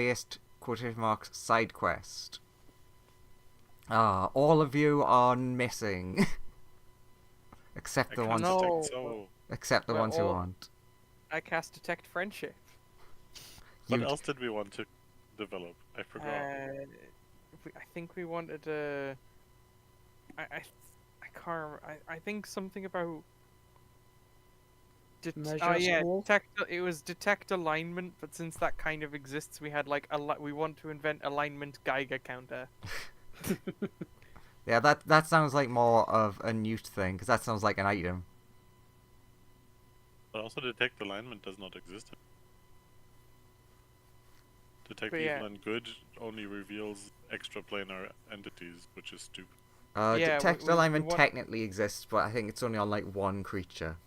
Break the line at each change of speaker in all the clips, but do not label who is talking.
based quotation marks side quest. All of you are missing. Except the ones
No.
except the
We're
ones who
all-
aren't.
I cast detect friendship.
What
You
else did we want to develop? I forgot.
I think we wanted a. I can't remember. I think something about.
Measure school?
It was detect alignment, but since that kind of exists, we had like we want to invent alignment Geiger counter.
Yeah, that sounds like more of a Newt thing, because that sounds like an item.
But also detect alignment does not exist. Detect
But
evil
yeah.
and good only reveals extraplanar entities, which is stupid.
Yeah,
Detect
we
alignment
want-
technically exists, but I think it's only on like one creature.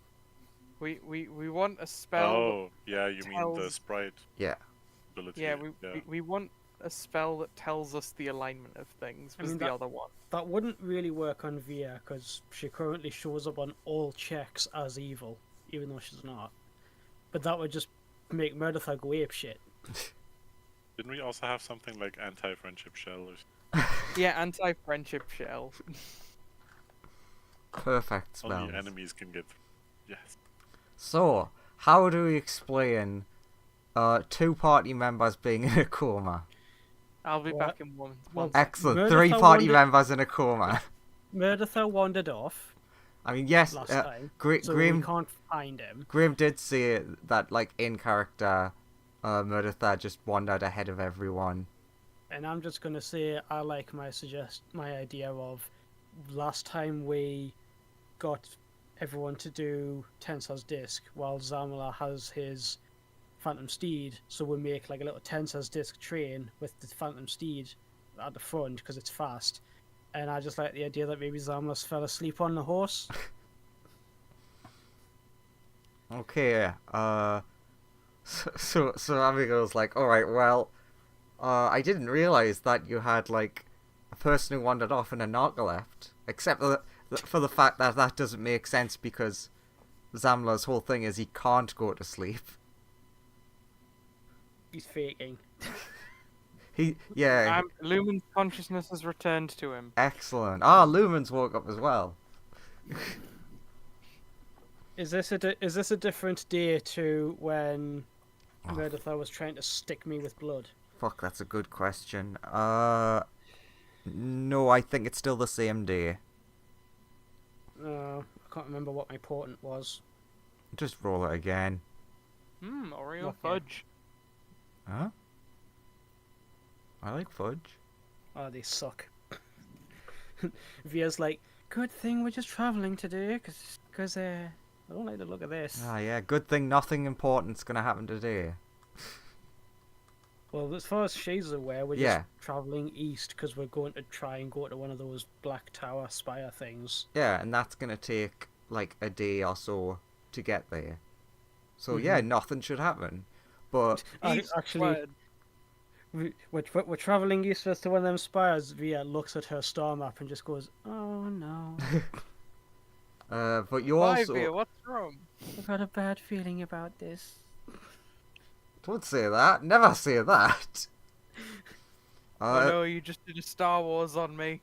We want a spell.
Oh, yeah, you mean the
tells-
sprite
Yeah.
ability.
Yeah, we want a spell that tells us the alignment of things.
I
Was
mean,
the
that-
other one?
That wouldn't really work on Via because she currently shows up on all checks as evil, even though she's not. But that would just make Murdertha go apeshit.
Didn't we also have something like anti-friendship shell or
Yeah, anti-friendship shell.
Perfect spells.
only enemies can get through? Yes.
So, how do we explain two party members being in a coma?
I'll be
What?
back in one.
Well,
Excellent.
Murdertha
3 party
wandered-
members in a coma.
Murdertha wandered off
I mean, yes,
last time, so
Graham
we can't find him.
did say that, like, in character, Murdertha just wandered ahead of everyone.
And I'm just gonna say I like my idea of last time we got everyone to do Tensor's disc while Zamala has his Phantom Steed, so we make like a little Tensor's disc train with the Phantom Steed at the front because it's fast. And I just like the idea that maybe Zamala fell asleep on the horse.
Okay, so Abigail's like, alright, well, I didn't realize that you had, like, a person who wandered off and a narcolepsed. Except for the fact that that doesn't make sense because Zamla's whole thing is he can't go to
He's faking.
Yeah,
Lumen's consciousness has returned to him.
excellent. Ah, Lumen's woke up as well.
Is this a different day to when
Oh.
Murdertha was trying to stick me with blood?
Fuck, that's a good question. No, I think it's still the same day.
I can't remember what my portent was.
Just roll it again.
Oreo
Okay.
fudge.
Huh? I like fudge.
Oh, they suck. Via's like, good thing we're just traveling today, cause I don't like the look of this.
Ah, yeah, good thing nothing important's gonna happen today.
Well, as far as she's aware, we're
Yeah.
just traveling east because we're going to try and go to one of those Black Tower spire things.
Yeah, and that's gonna take, like, a day or so to get there. So, yeah, nothing should happen. But,
East
Actually,
word.
we're traveling east to one of them spires. Via looks at her star map and just goes, oh no.
but you
Why,
also...
Via? What's wrong?
I've got a bad feeling about this.
Don't say that. Never say that.
Oh no, you just did a Star Wars on me.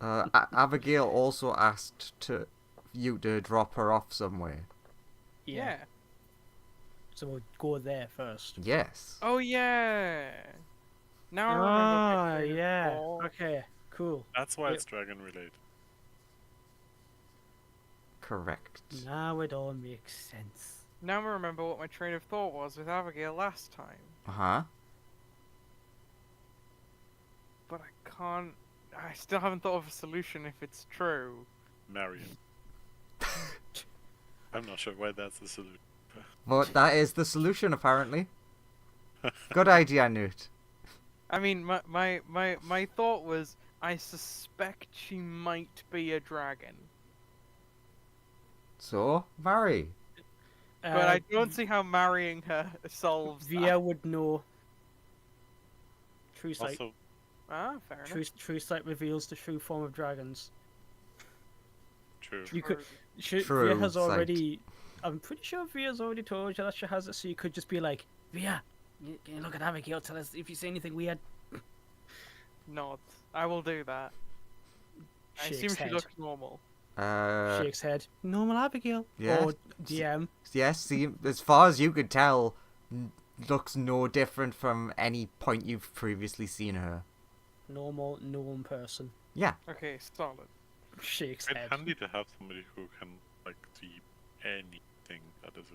Abigail also asked you to drop her off somewhere.
Yeah.
So we'll go there first.
Yes.
Oh yeah. Now I remember.
Ah,
my train of
yeah.
thought.
Okay, cool.
That's why
Yep.
it's dragon related.
Correct.
Now it all makes sense.
Now I remember what my train of thought was with Abigail last time,
Uh-huh.
but I can't. I still haven't thought of a solution if it's true.
Marion. I'm not sure why that's the solution.
But that is the solution, apparently. Good idea, Newt.
I mean, my thought was I suspect she might be a dragon,
So, marry.
but I don't see how marrying her solves
Via
that.
would know. True sight.
Also,
Ah, fair enough.
True sight reveals the true form of dragons.
true.
You could.
True
Via has
sight.
already. I'm pretty sure Via's already told you that she has it, so you could just be like, Via, Can you look at Abigail? Tell us if you see anything weird.
Not. I will do that. I
Shakes
assume she
head.
looks normal.
Shakes head. Normal Abigail.
Yeah.
Or DM.
Yes, see, as far as you could tell, looks no different from any point you've previously seen her.
Normal, known person.
Yeah.
Okay, solid.
Shakes
It's
head.
handy to have somebody who can like see anything that is.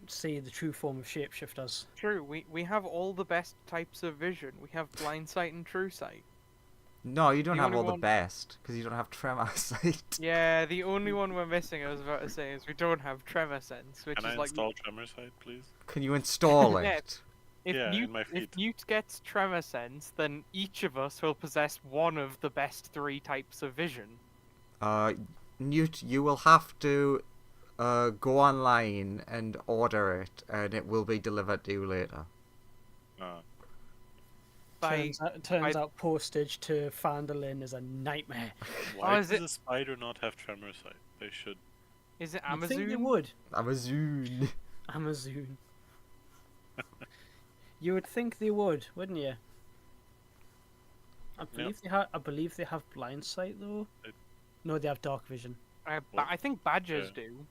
See the true form of shapeshifters.
True, we have all the best types of vision. We have blind sight and true sight.
No, you don't
The
have
only
all the
one-
best, because you don't have tremor sight.
Yeah, the only one we're missing, I was about to say, is we don't have tremor sense, which
Can I
is like
install Tremor Sight, please?
Can you install it?
Yeah. if
Yeah,
Newt,
in my
if
feet.
Newt gets tremor sense, then each of us will possess one of the best 3 types of vision.
Newt, you will have to go online and order it, and it will be delivered to you later.
By
Turns out postage to Phandelver is a nightmare.
Why
is
does
it-
a spider not have Tremor Sight? They should.
is it
You'd think they
Amazon?
would.
Amazon.
Amazon. You would think they would, wouldn't you? I believe they have blind sight though. No, they have dark vision.
I think badgers do.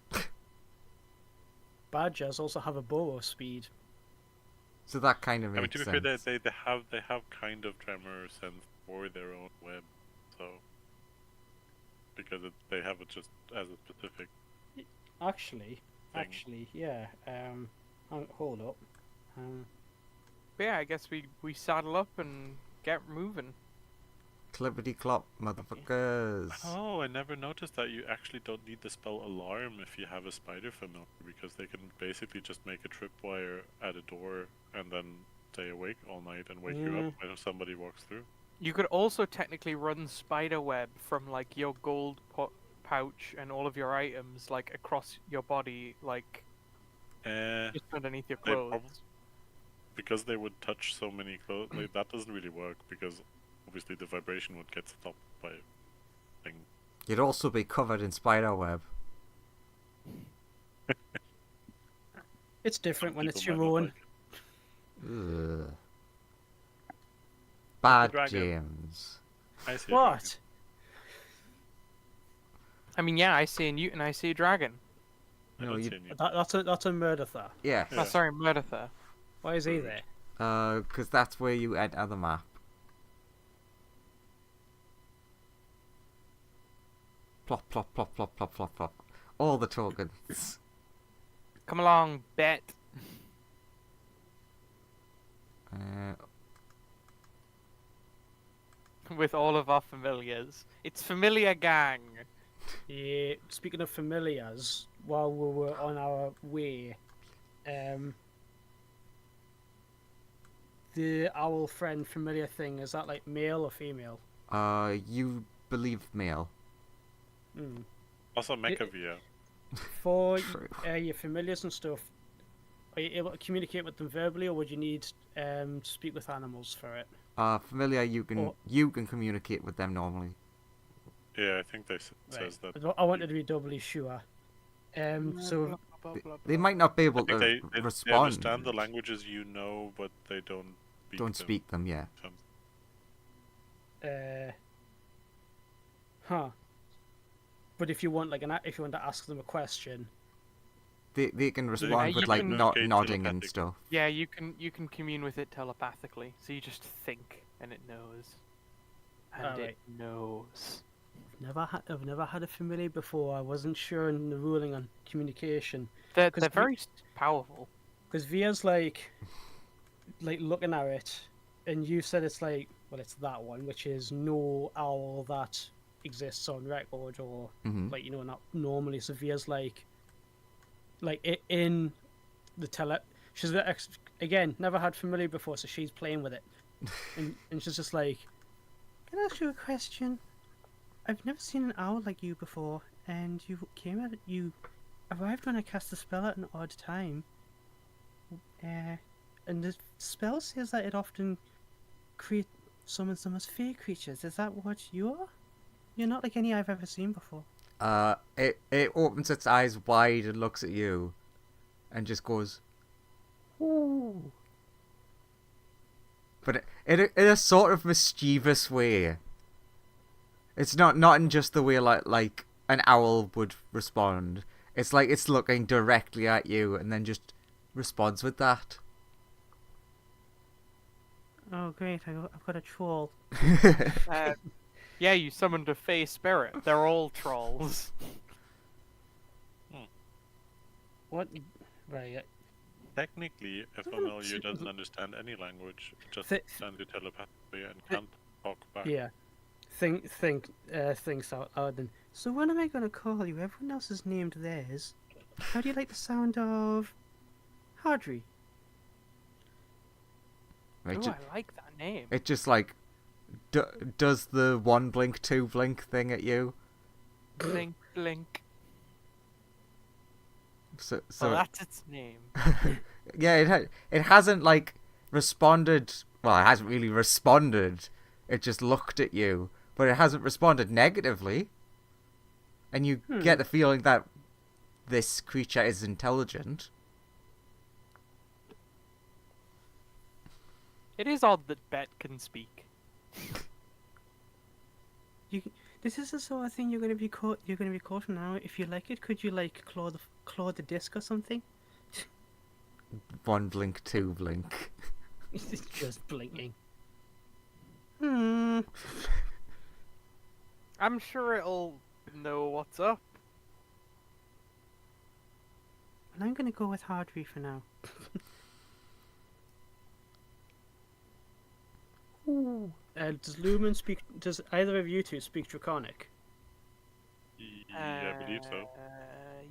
Badgers also have a burrow speed.
So that kind of
I mean,
makes
to be
sense.
fair, they have kind of Tremor Sense for their own web, so because they have it just as a specific.
Actually,
Thing.
yeah. Hold up.
But yeah, I guess we saddle up and get moving.
Clippity clop, motherfuckers.
Oh, I never noticed that you actually don't need the spell Alarm if you have a spider familiar, because they can basically just make a tripwire at a door and then stay awake all night and wake you up when somebody walks through.
You could also technically run spider web from like your gold pouch and all of your items like across your body, like just underneath your
They
clothes.
Because they would touch so many clothes, like, that doesn't really work because obviously the vibration would get stopped by thing.
You'd also be covered in spider web.
It's different
Some
when it's
people
your
might not
own.
like it.
Ugh. Bad
dragon.
James.
I see.
What?
I mean, yeah, I see a newt and I see a dragon.
I
No,
don't
you-
see any.
That's a Murdertha.
Yeah.
Oh, sorry, Murdertha.
Why is he there?
Because that's where you enter the map. Plop, plop, plop, plop, plop, plop, plop. All the tokens.
Come along, bet.
Uh,
With all of our familiars. It's familiar gang.
Yeah, speaking of familiars, while we were on our way, the owl friend familiar thing, is that like male or female?
you believe male.
Mm.
Also, Mechavia.
For
True.
your familiars and stuff, are you able to communicate with them verbally, or would you need to speak with animals for it?
Familiar, you can
Or-
communicate with them normally.
Yeah, I think they says that.
I wanted to be doubly sure. So
They might not be able
I think
to
they
respond.
understand the languages you know, but they don't speak
Don't
them.
speak them, yeah.
But if you want if you want to ask them a question,
They can respond
you
with like
can
communicate
nodding and
telepathically.
stuff.
Yeah, you can commune with it telepathically. So you just think and it knows. And
Alright.
it knows.
I've never had a familiar before. I wasn't sure in the ruling on communication.
They're
'Cause
very powerful.
Because Via's like looking at it, and you said it's like, well, it's that one, which is no owl that exists on record, or
Hmm.
like not normally. So Via's like in the she's again never had familiar before, so she's playing with it, and she's just like, can I ask you a question? I've never seen an owl like you before, and you arrived when I cast the spell at an odd time. And the spell says that it often summons the most fear creatures. Is that what you are? You're not like any I've ever seen before.
It opens its eyes wide and looks at you, and just goes, "Ooh." but in a sort of mischievous way. It's not in just the way like an owl would respond. It's like it's looking directly at you and then just responds with that.
Oh great, I've got a troll.
Yeah, you summoned a fey spirit. They're all trolls.
What? Right.
Technically, FMLU doesn't understand any language, it just understands you telepathically and can't talk back.
Yeah. Thinks out loud then. So when am I gonna call you? Everyone else is named theirs. How do you like the sound of Hardry?
Oh, I like that name.
It just like does the 1 blink 2 blink thing at you.
Blink, blink.
So
Well, that's its name.
yeah, it hasn't like responded. Well, it hasn't really responded. It just looked at you, but it hasn't responded negatively. And you get the feeling that this creature is intelligent.
It is odd that Bet can speak.
This is the sort of thing you're gonna be caught. You're gonna be caught now. If you like it, could you like claw the disc or something?
1 blink 2 blink.
It's just blinking. Hmm.
I'm sure it'll know what's up.
And I'm gonna go with Hardry for now. Ooh. Does Lumen speak? Does either of you two speak Draconic?
Yeah, I believe so.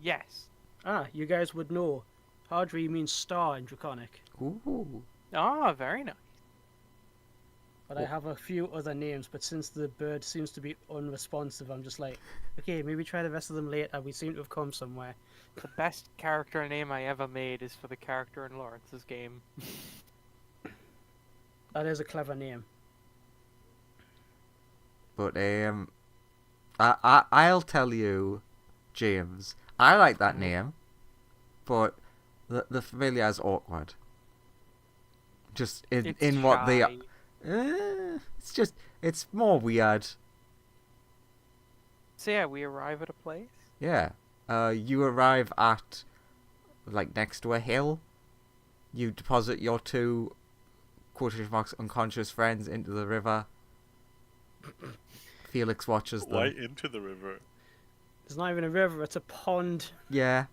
Yes.
Ah, you guys would know. Hardry means star in Draconic.
Ooh.
Ah, very nice.
But I have a few other names, but since the bird seems to be unresponsive, I'm just like, okay, maybe try the rest of them later. We seem to have come somewhere.
The best character name I ever made is for the character in Lawrence's game.
That is a clever name.
But I'll tell you, James. I like that name, but the familiar is awkward. Just in what they are. It's more weird.
So yeah, we arrive at a place.
Yeah. You arrive at like next to a hill. You deposit your 2 quotation marks unconscious friends into the river. Felix watches them.
Why into the river?
It's not even a river, it's a pond.
Yeah.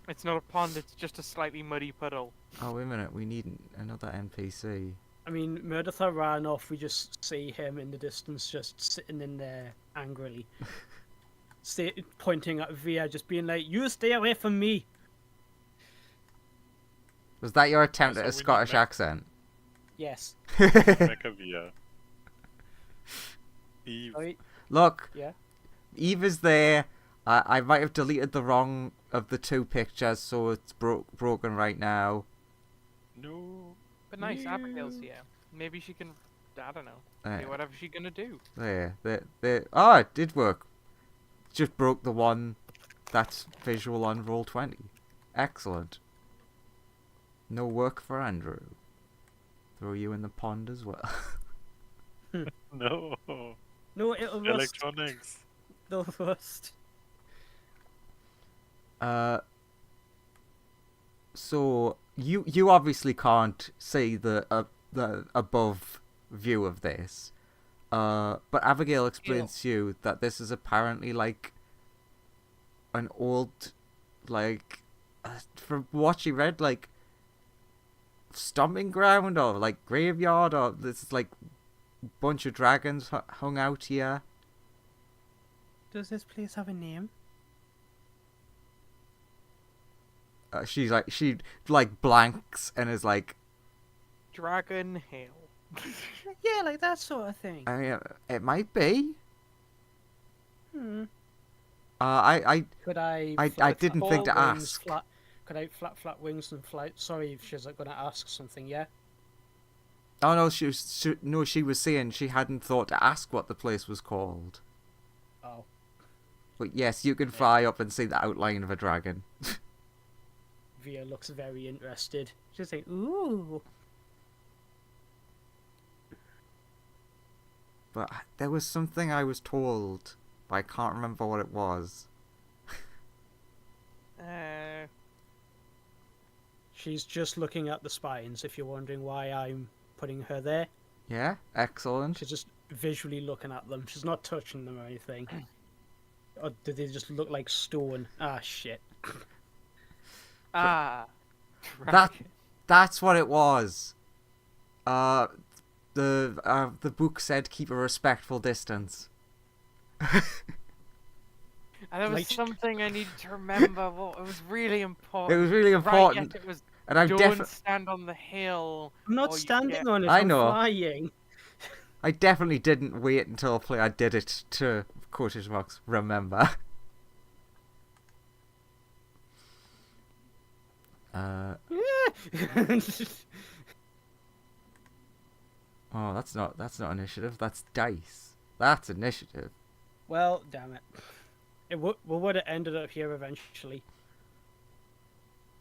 It's not a pond, it's just a slightly muddy puddle.
Oh, wait a minute. We need another NPC.
I mean, Murdertha ran off, we just see him in the distance just sitting in there angrily. Pointing at Via, just being like, you stay away from me!
Was that your attempt
So
at a
we need
Scottish accent?
Yes.
Mechavia. Eve.
Look,
Yeah?
Eve is there. I might have deleted the wrong of the 2 pictures, so it's broken right now.
No.
But nice,
Yeah.
Abigail's here. Maybe she can, I don't know, do whatever she's gonna do.
There. Oh, it did work. Just broke the one that's visual on Roll20. Excellent. No work for Andrew. Throw you in the pond as well.
No.
No, it'll rust.
Electronics.
They'll rust.
So you obviously can't see the above view of this. But Abigail explains to you that this is apparently like an old, like, from what she read, like stomping ground or like graveyard, or this is like bunch of dragons hung out here.
Does this place have a name?
She blanks and is like,
Dragon Hail.
Yeah, like that sort of thing.
I mean, it might be.
Hmm.
I
Could I
didn't think to ask.
Could I flap wings and fly? Sorry if she's gonna ask something, yeah?
Oh no, she was saying she hadn't thought to ask what the place was called.
Oh.
But yes, you can fly up and see the outline of a dragon.
Via looks very interested. She's like, ooh.
but there was something I was told, but I can't remember what it was.
She's just looking at the spines, if you're wondering why I'm putting her there.
Yeah, excellent.
She's just visually looking at them. She's not touching them or anything. Or do they just look like stone? Ah, shit.
That's what it was. The book said keep a respectful distance.
And there was something I needed to remember. Well, it was really important.
It was really important.
Right, yes, it was
and I'm
don't stand on the hill.
I'm not standing on it.
I
I'm
know.
flying.
I definitely didn't wait until a player did it to, quotation marks, remember. Oh, that's not initiative. That's dice. That's initiative.
Well, damn it. We would have ended up here eventually.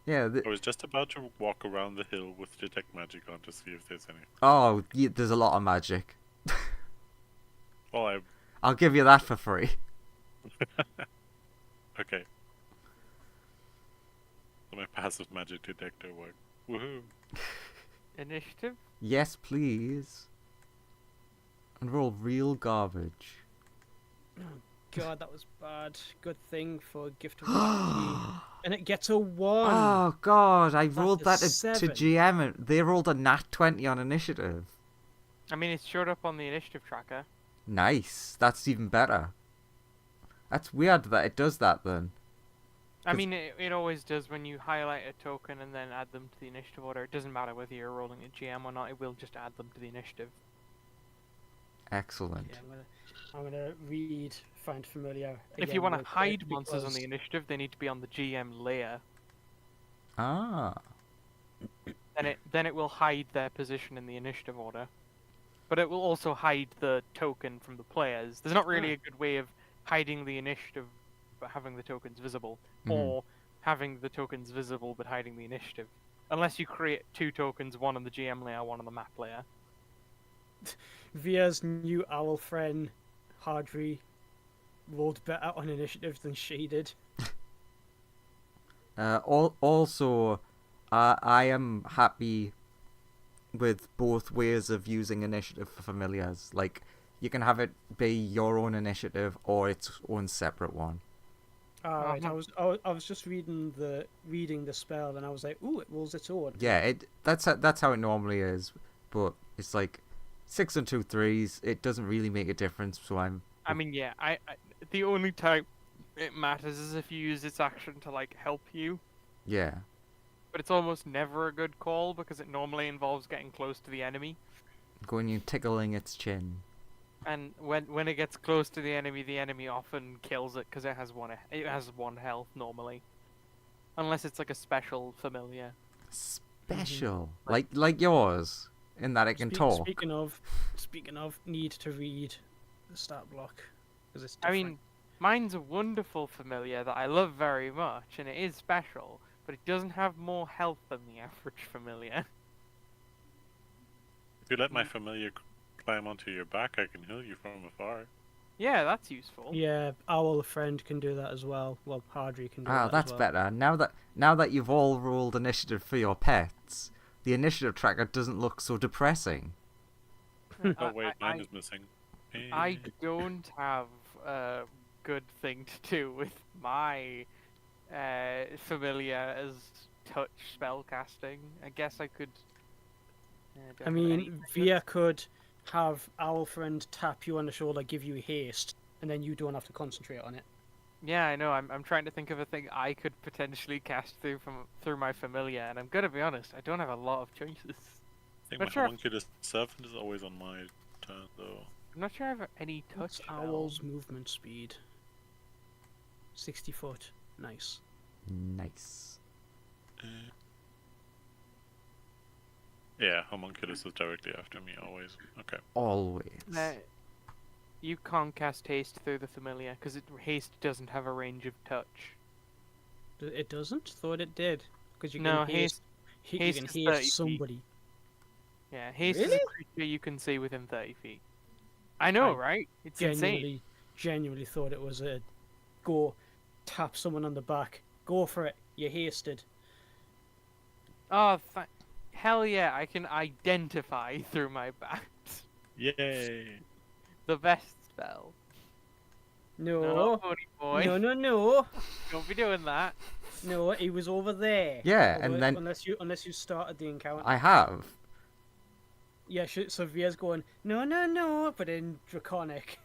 Yeah.
I was just about to walk around the hill with detect magic on to see if there's any.
Oh, there's a lot of magic.
Well,
I'll give you that for free.
Okay. So my passive magic detector work. Woohoo!
Initiative?
Yes, please. And roll real garbage.
God, that was bad. Good thing for gift of key. And it gets a 1.
Oh God, I rolled that
a
to
7.
GM and they rolled a nat 20 on initiative.
I mean, it showed up on the initiative tracker.
Nice. That's even better. That's weird that it does that then.
I mean, it always does when you highlight a token and then add them to the initiative order. It doesn't matter whether you're rolling a GM or not, it will just add them to the initiative.
Excellent.
Yeah, I'm gonna read Find Familiar.
If you want to hide monsters on the initiative, they need to be on the GM layer.
Ah.
Then it will hide their position in the initiative order. But it will also hide the token from the players. There's not really a good way of hiding the initiative but having the tokens visible, or having the tokens visible but hiding the initiative. Unless you create 2 tokens, one on the GM layer, one on the map layer.
Via's new owl friend, Hardry, rolled better on initiative than she did.
Also, I am happy with both ways of using initiative for familiars. Like, you can have it be your own initiative or its own separate one.
Alright, I was just reading the spell and I was like, ooh, it rolls its own.
Yeah, that's how it normally is, but it's like 6 and 2 3s. It doesn't really make a difference. So
I mean, yeah, I the only time it matters is if you use its action to like help you.
Yeah.
But it's almost never a good call because it normally involves getting close to the enemy.
Going and tickling its chin.
And when it gets close to the enemy often kills it because it has one health normally, unless it's like a special familiar.
Special, like yours, in that it can talk.
Speaking of, need to read the stat block because it's
I
different.
mean, mine's a wonderful familiar that I love very much, and it is special, but it doesn't have more health than the average familiar.
If you let my familiar climb onto your back, I can heal you from afar.
Yeah, that's useful.
Yeah, Owl friend can do that as well. Well, Hardry can do that
Ah,
as
that's
well.
better. Now that you've all rolled initiative for your pets, the initiative tracker doesn't look so depressing.
Oh wait, mine is missing.
I don't have a good thing to do with my familiar as touch spell casting. I guess I could.
I mean, Via could have Owl friend tap you on the shoulder, give you haste, and then you don't have to concentrate on it.
Yeah, I know. I'm trying to think of a thing I could potentially cast through my familiar, and I'm gonna be honest, I don't have a lot of choices.
I think
Not
my
sure.
homunculus servant is always on my turn though.
I'm not sure I have any touch
What's
spells.
Owl's movement speed? 60 foot. Nice.
Nice.
Yeah, homunculus is directly after me always. Okay.
Always.
You can't cast haste through the familiar because haste doesn't have a range of touch.
It doesn't? Thought it did. Because you
No,
can haste, you
haste
can
is 30
haste
feet.
somebody.
Yeah, haste is a
Really?
creature you can see within 30 feet. I know,
I
right? It's insane.
Genuinely thought it was a go tap someone on the back. Go for it. You hasted.
Oh, hell yeah! I can identify through my bat.
Yay!
The best spell. No,
No.
pony boy.
No, no, no.
Don't be doing that.
No, he was over there.
Yeah, and then
unless you started the encounter.
I have.
Yeah, so Via's going, no, no, no, but in Draconic.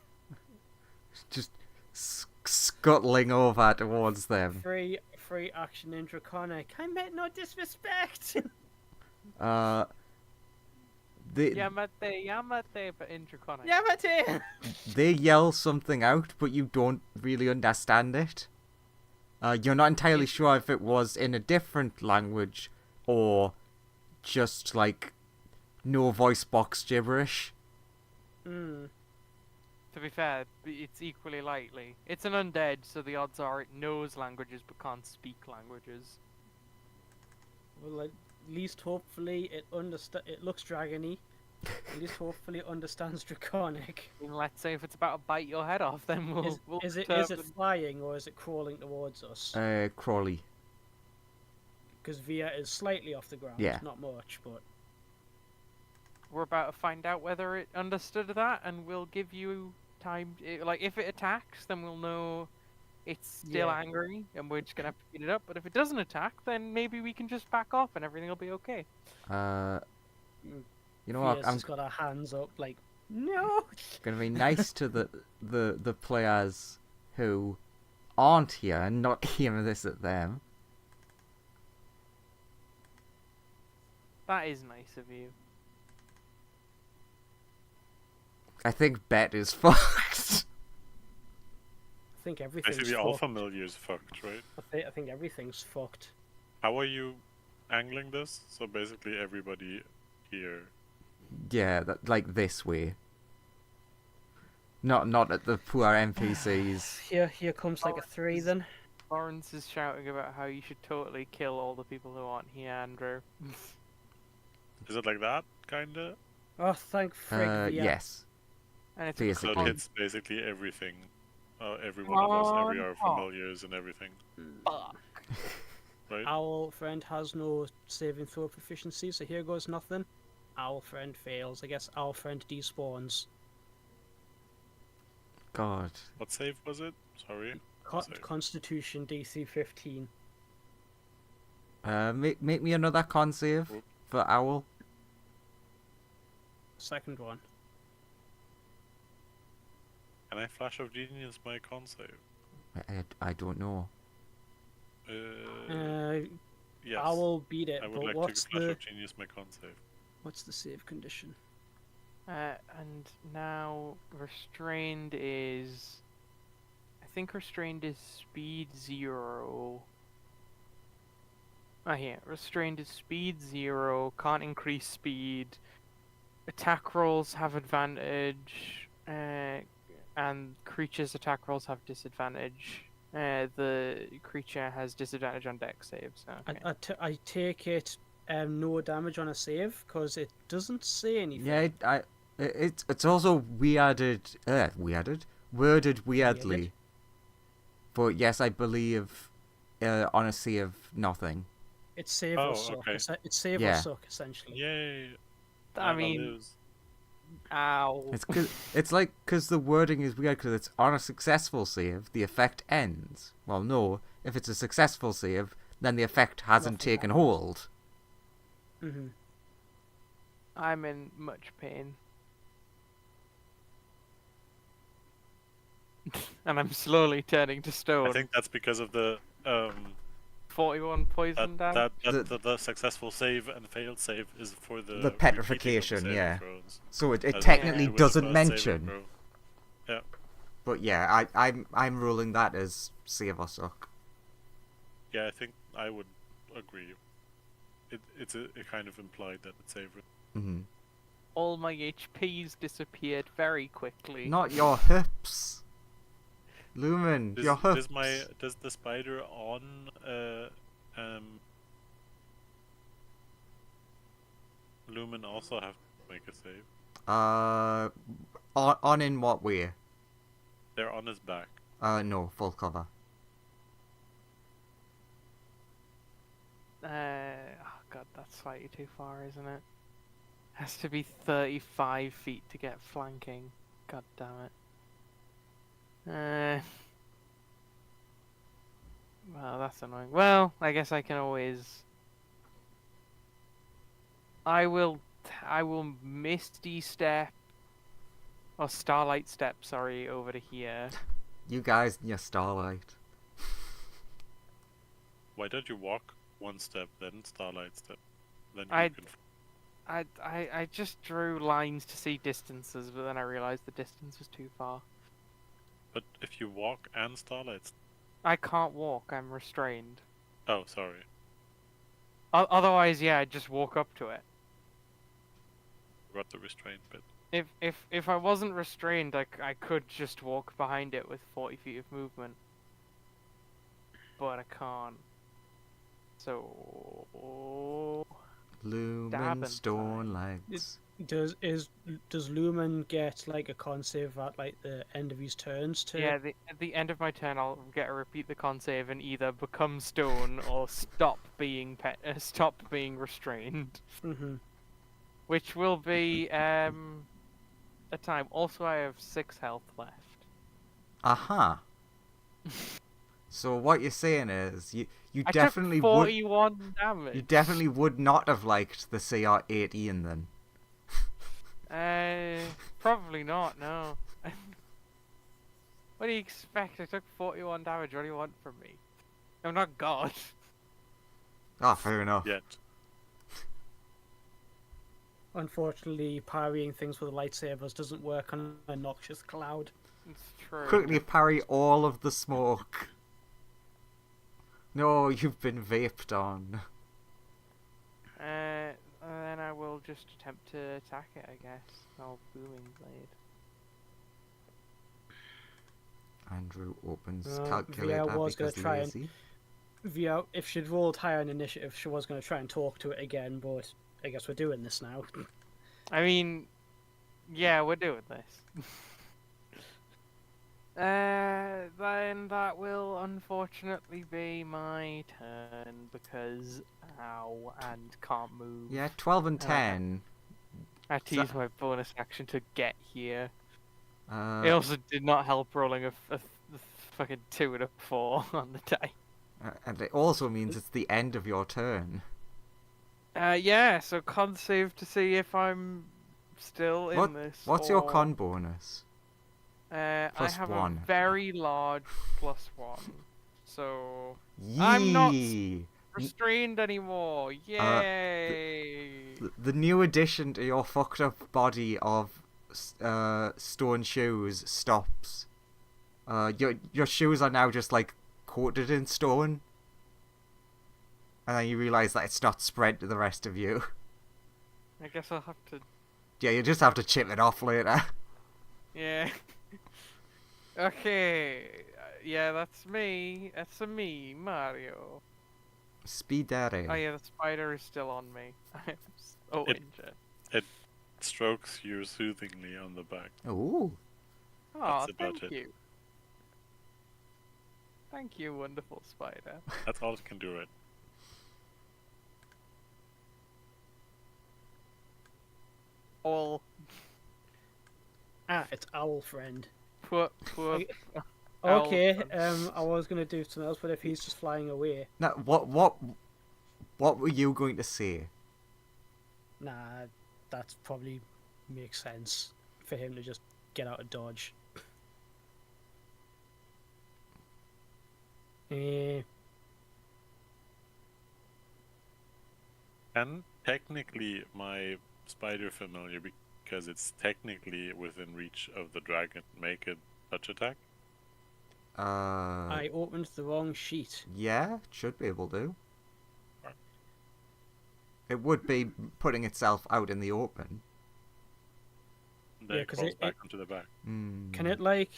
Just scuttling over towards them.
Free action in Draconic. I meant no disrespect.
Yamate, but in Draconic.
Yamate!
They yell something out, but you don't really understand it. You're not entirely sure if it was in a different language or just like no voice box gibberish.
Mm.
To be fair, it's equally likely. It's an undead, so the odds are it knows languages but can't speak languages.
Well, at least hopefully it looks dragony. At least hopefully it understands Draconic.
And let's say if it's about to bite your head off, then we'll
Is it flying or is it crawling towards us?
Crawley.
Because Via is slightly off the ground.
Yeah.
Not much, but...
We're about to find out whether it understood that, and we'll give you time. Like, if it attacks, then we'll know it's still angry, and we're just gonna have to beat it up. But if it doesn't attack, then maybe we can just back off, and everything will be okay.
You know what?
Via's just got her hands up, like, no!
Gonna be nice to the players who aren't here and not hearing this at them.
That is nice of you.
I think Bet is fucked.
I think everything's
Basically,
fucked.
all familiars fucked, right?
I think everything's fucked.
How are you angling this? So basically, everybody here.
Yeah, like this way. Not at the poor NPCs.
Here comes like a 3 then.
Lawrence is shouting about how you should totally kill all the people who aren't here, Andrew.
Is it like that, kinda?
Oh, thank frig Via.
Yes.
And it's
Basically.
So it hits basically everything. Every one of us, every our familiars and everything.
Fuck.
Right?
Owl friend has no saving throw proficiency, so here goes nothing. Owl friend fails. I guess owl friend despawns.
God.
What save was it? Sorry.
Constitution DC 15.
Make me another con save for Owl.
Second one.
Can I Flash of Genius my con save?
I don't know.
Yes.
Owl beat it,
I would
but
like
what's
to Flash of Genius my con save.
What's the save condition?
And now restrained is... I think restrained is speed 0. Ah, here. Restrained is speed 0, can't increase speed. Attack rolls have advantage, and creatures' attack rolls have disadvantage. The creature has disadvantage on dex saves. Okay.
I take it no damage on a save because it doesn't say anything.
Yeah, it's also worded weirdly. But yes, I believe on a save nothing.
It's save or suck.
Okay.
It's save or suck essentially.
Yay!
I mean, ow.
It's like because the wording is weird because it's on a successful save, the effect ends. Well, no, if it's a successful save, then the effect hasn't taken hold.
Mm-hmm.
I'm in much pain. And I'm slowly turning to stone.
I think that's because of the
41 poison damage.
The successful save and failed save is for the
petrification,
repeating of the
yeah.
saving throws.
So it
As
technically
with
doesn't
the saving
mention.
throw. Yeah.
But yeah, I'm ruling that as save or suck.
Yeah, I think I would agree. It kind of implied that it's save.
Mm-hmm.
All my HPs disappeared very quickly.
Not your hips. Lumen, your hips.
Does the spider on Lumen also have to make a save?
On in what way?
They're on his back.
No, full cover.
Oh god, that's slightly too far, isn't it? Has to be 35 feet to get flanking. God damn it. Well, that's annoying. Well, I guess I can always. I will Misty Step or Starlight Step, sorry, over to here.
You guys and your starlight.
Why don't you walk one step, then starlight step, then you
I'd-
can.
I just drew lines to see distances, but then I realized the distance was too far.
But if you walk and starlight.
I can't walk. I'm restrained.
Oh, sorry.
Otherwise, yeah, I'd just walk up to it.
Got the restraint bit.
If I wasn't restrained, I could just walk behind it with 40 feet of movement. But I can't. So
Lumen
Dabbing
stone legs.
Does Lumen get like a con save at like the end of his turns too?
yeah, at the end of my turn, I'll get a repeat the con save and either become stone or stop being restrained,
Mm-hmm.
which will be a time. Also, I have 6 health left.
Aha. So what you're saying is you
I
definitely
took 41 damage.
you definitely would not have liked the CR-18 then.
Probably not, no. What do you expect? I took 41 damage. What do you want from me? I'm not God.
Ah, fair enough.
Yet.
Unfortunately, parrying things with lightsabers doesn't work on a noxious cloud.
It's true.
Quickly parry all of the smoke. No, you've been vaped on.
Then I will just attempt to attack it, I guess. Oh, booming blade.
Andrew opens
VR
calculator
was gonna
because
try and-
lazy.
Via, if she'd rolled higher on initiative, she was going to try and talk to it again, but I guess we're doing this now.
I mean, yeah, we're doing this. Then that will unfortunately be my turn because ow, and can't move.
Yeah, 12 and 10.
I had to
So-
use my bonus action to get here. It
Uh,
also did not help rolling a fucking 2 and a 4 on the die.
and it also means it's the end of your turn.
Yeah, so con save to see if I'm still in this.
What's your
or-
con bonus?
I
Plus
have
1.
a very large +1, so
Yee!
I'm not restrained anymore. Yay!
The new addition to your fucked up body of stone shoes stops. Your shoes are now just like coated in stone. And then you realise that it's not spread to the rest of you.
I guess I'll have to.
Yeah, you just have to chip it off later.
Yeah. Okay. Yeah, that's me. That's a me, Mario.
Speedere.
Oh yeah, the spider is still on me. I'm so
It-
injured.
Strokes you soothingly on the back.
Ooh.
Oh,
about
thank
it.
you. Thank you, wonderful spider.
That's all it can do, right?
All
Ah, it's Owl Friend.
poor.
Okay.
Owl
Okay,
friend.
I was going to do something else, but if he's just flying away,
Now, what were you going to say?
nah, that probably makes sense for him to just get out of dodge. Eh,
And technically, my spider familiar, because it's technically within reach of the dragon, make a touch attack.
I opened the wrong sheet.
Yeah, it should be able to.
Right.
It would be putting itself out in the open.
Then
Yeah,
it
'cause
crawls
it-
back onto the back.
Can it like?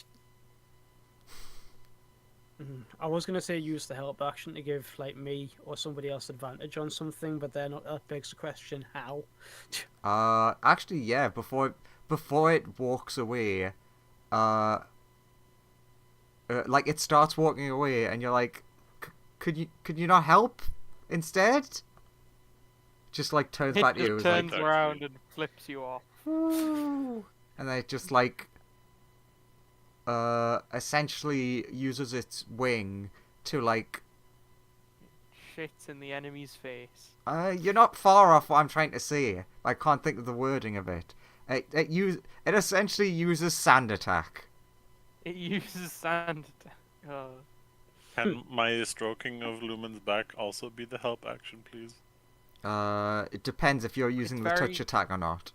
I was gonna say use the help action to give like me or somebody else advantage on something, but then that begs the question how.
Actually, yeah. Before before it walks away, like it starts walking away, and you're like, could you not help instead? Just like turns
It
back to
just
you, it's
turns
like,
around and flips you off.
and then it just like essentially uses its wing to like
Shits in the enemy's face.
you're not far off what I'm trying to say. I can't think of the wording of it. It essentially uses sand attack.
It uses sand. Oh.
Can my stroking of Lumen's back also be the help action, please?
It depends if you're using the touch attack or not.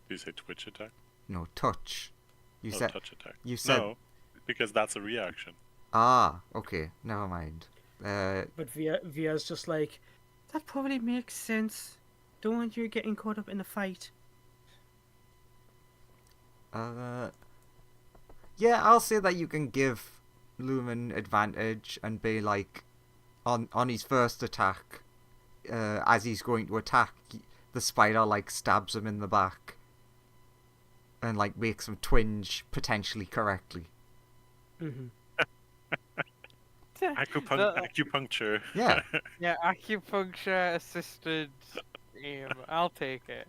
Do you say Twitch attack?
No, touch. You said
touch attack.
you said
No, because that's a reaction.
okay, never mind.
But Via's just like, that probably makes sense. Don't want you getting caught up in a fight.
Yeah, I'll say that you can give Lumen advantage and be like, on his first attack, as he's going to attack, the spider like stabs him in the back, and like makes him twinge potentially correctly.
Mm-hmm.
Acupuncture.
Yeah.
Yeah, acupuncture assisted aim. I'll take it.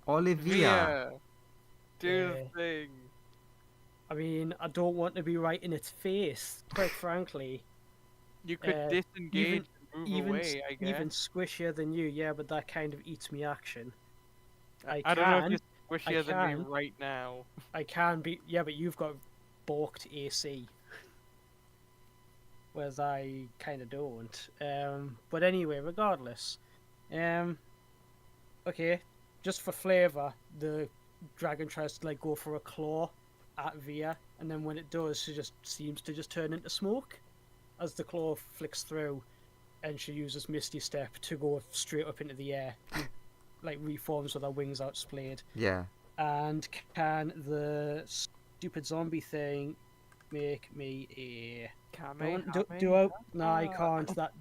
Olivia.
Do the thing.
I mean, I don't want to be right in its face, quite frankly.
You could disengage and move away, I guess.
Even squishier than you, yeah, but that kind of eats me action.
I don't know if you're squishier than me right now.
I can be, yeah, but you've got balked AC. Whereas I kind of don't. But anyway, regardless. Okay, just for flavour, the dragon tries to like go for a claw at Via, and then when it does, she just seems to just turn into smoke as the claw flicks through, and she uses Misty Step to go straight up into the air, like reforms with her wings outsplayed.
Yeah.
And can the stupid zombie thing make me a? Do I? No, I can't. That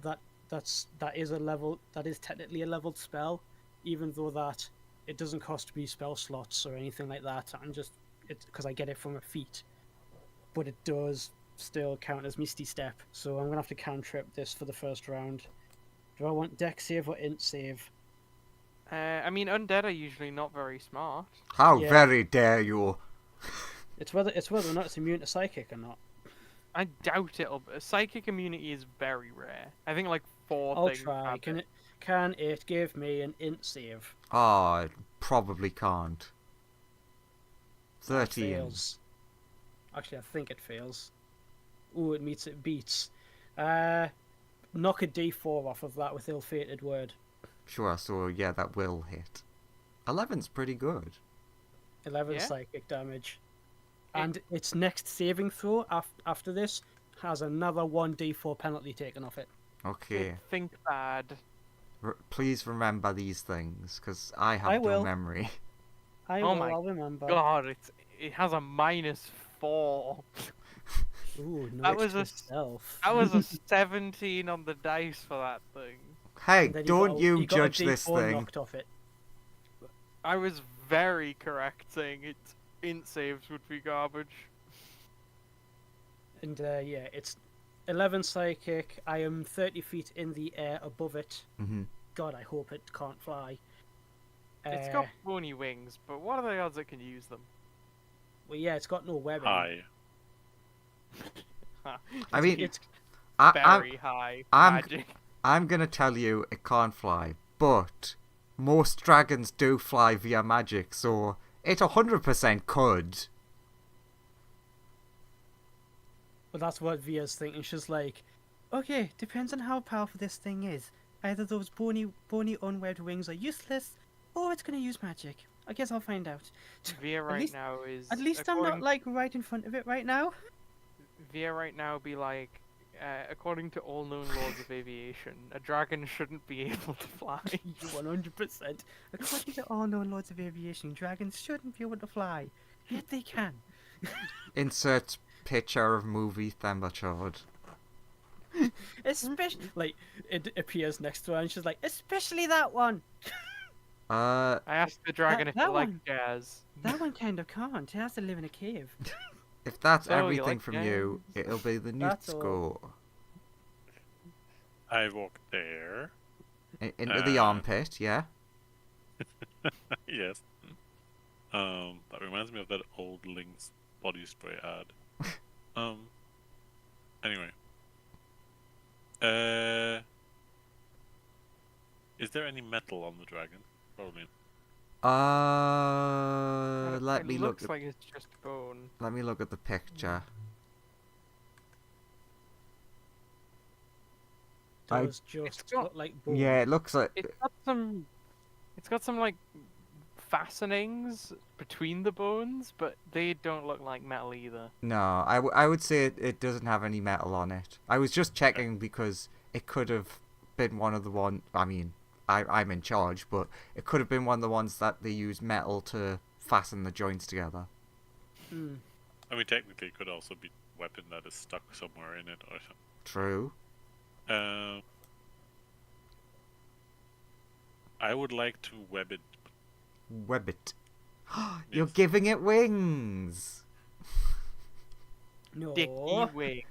is technically a leveled spell, even though that it doesn't cost me spell slots or anything like that. I'm just because I get it from a feat, but it does still count as Misty Step. So I'm gonna have to cantrip this for the first round. Do I want Dex save or Int save?
I mean, undead are usually not very smart.
How very dare you!
It's whether or not it's immune to psychic or not.
I doubt it'll. Psychic immunity is very rare. I think like 4
I'll
things.
try. Can it give me an Int save?
Oh, it probably can't. 13.
Fails. Actually, I think it fails. Ooh, it beats. Knock a D4 off of that with ill-fated word.
Sure, so yeah, that will hit. 11's pretty good.
11 psychic damage. And its next saving throw after this has another 1d4 penalty taken off it.
Okay.
Think bad.
Please remember these things, because I have no memory.
I'll remember.
God, it has a -4.
Ooh, no,
that was that was a 17 on the dice for that thing.
Hey, don't you judge this thing.
Knocked off it.
I was very correct saying its int saves would be garbage.
And yeah, it's 11 psychic. I am 30 feet in the air above it.
Mm-hmm.
God, I hope it can't fly.
It's got bony wings, but what are the odds it can use them?
Well, yeah, it's got no webbing.
High.
I mean,
it's very high magic.
I'm gonna tell you it can't fly, but most dragons do fly via magic, so it 100% could.
Well, that's what Via's thinking. She's like, okay, depends on how powerful this thing is. Either those bony unwebbed wings are useless, or it's gonna use magic. I guess I'll find out.
Via right now is...
At least I'm not, like, right in front of it right now.
Via right now be like, according to all known laws of aviation, a dragon shouldn't be able to fly.
100%. According to all known laws of aviation, dragons shouldn't be able to fly. Yet they can.
Insert picture of movie Themberchord.
Especially, like, it appears next to her and she's like, especially that one.
Uh,
I asked the dragon if
that
it liked
one-
jazz.
That one kind of can't. It has to live in a cave.
if that's
So, you
everything
like
from you,
jazz?
it'll be the
That's
Newt
all.
score.
I walk there.
Into the armpit, yeah?
Yes. That reminds me of that old Lynx body spray ad. Anyway. Is there any metal on the dragon? Probably.
Let me
it
look.
looks like it's just bone.
Let me look at the picture. I-
Those just
got-
look like bone.
Yeah, it looks like.
It's got some like fastenings between the bones, but they don't look like metal either.
No, I would say it doesn't have any metal on it. I was just checking because it could have been one of the one. I mean, I'm in charge, but it could have been one of the ones that they use metal to fasten the joints together.
Hmm.
I mean, technically, it could also be a weapon that is stuck somewhere in it or something.
True.
I would like to web it.
Web it. You're
Yes.
giving it wings.
No.
Sticky wings.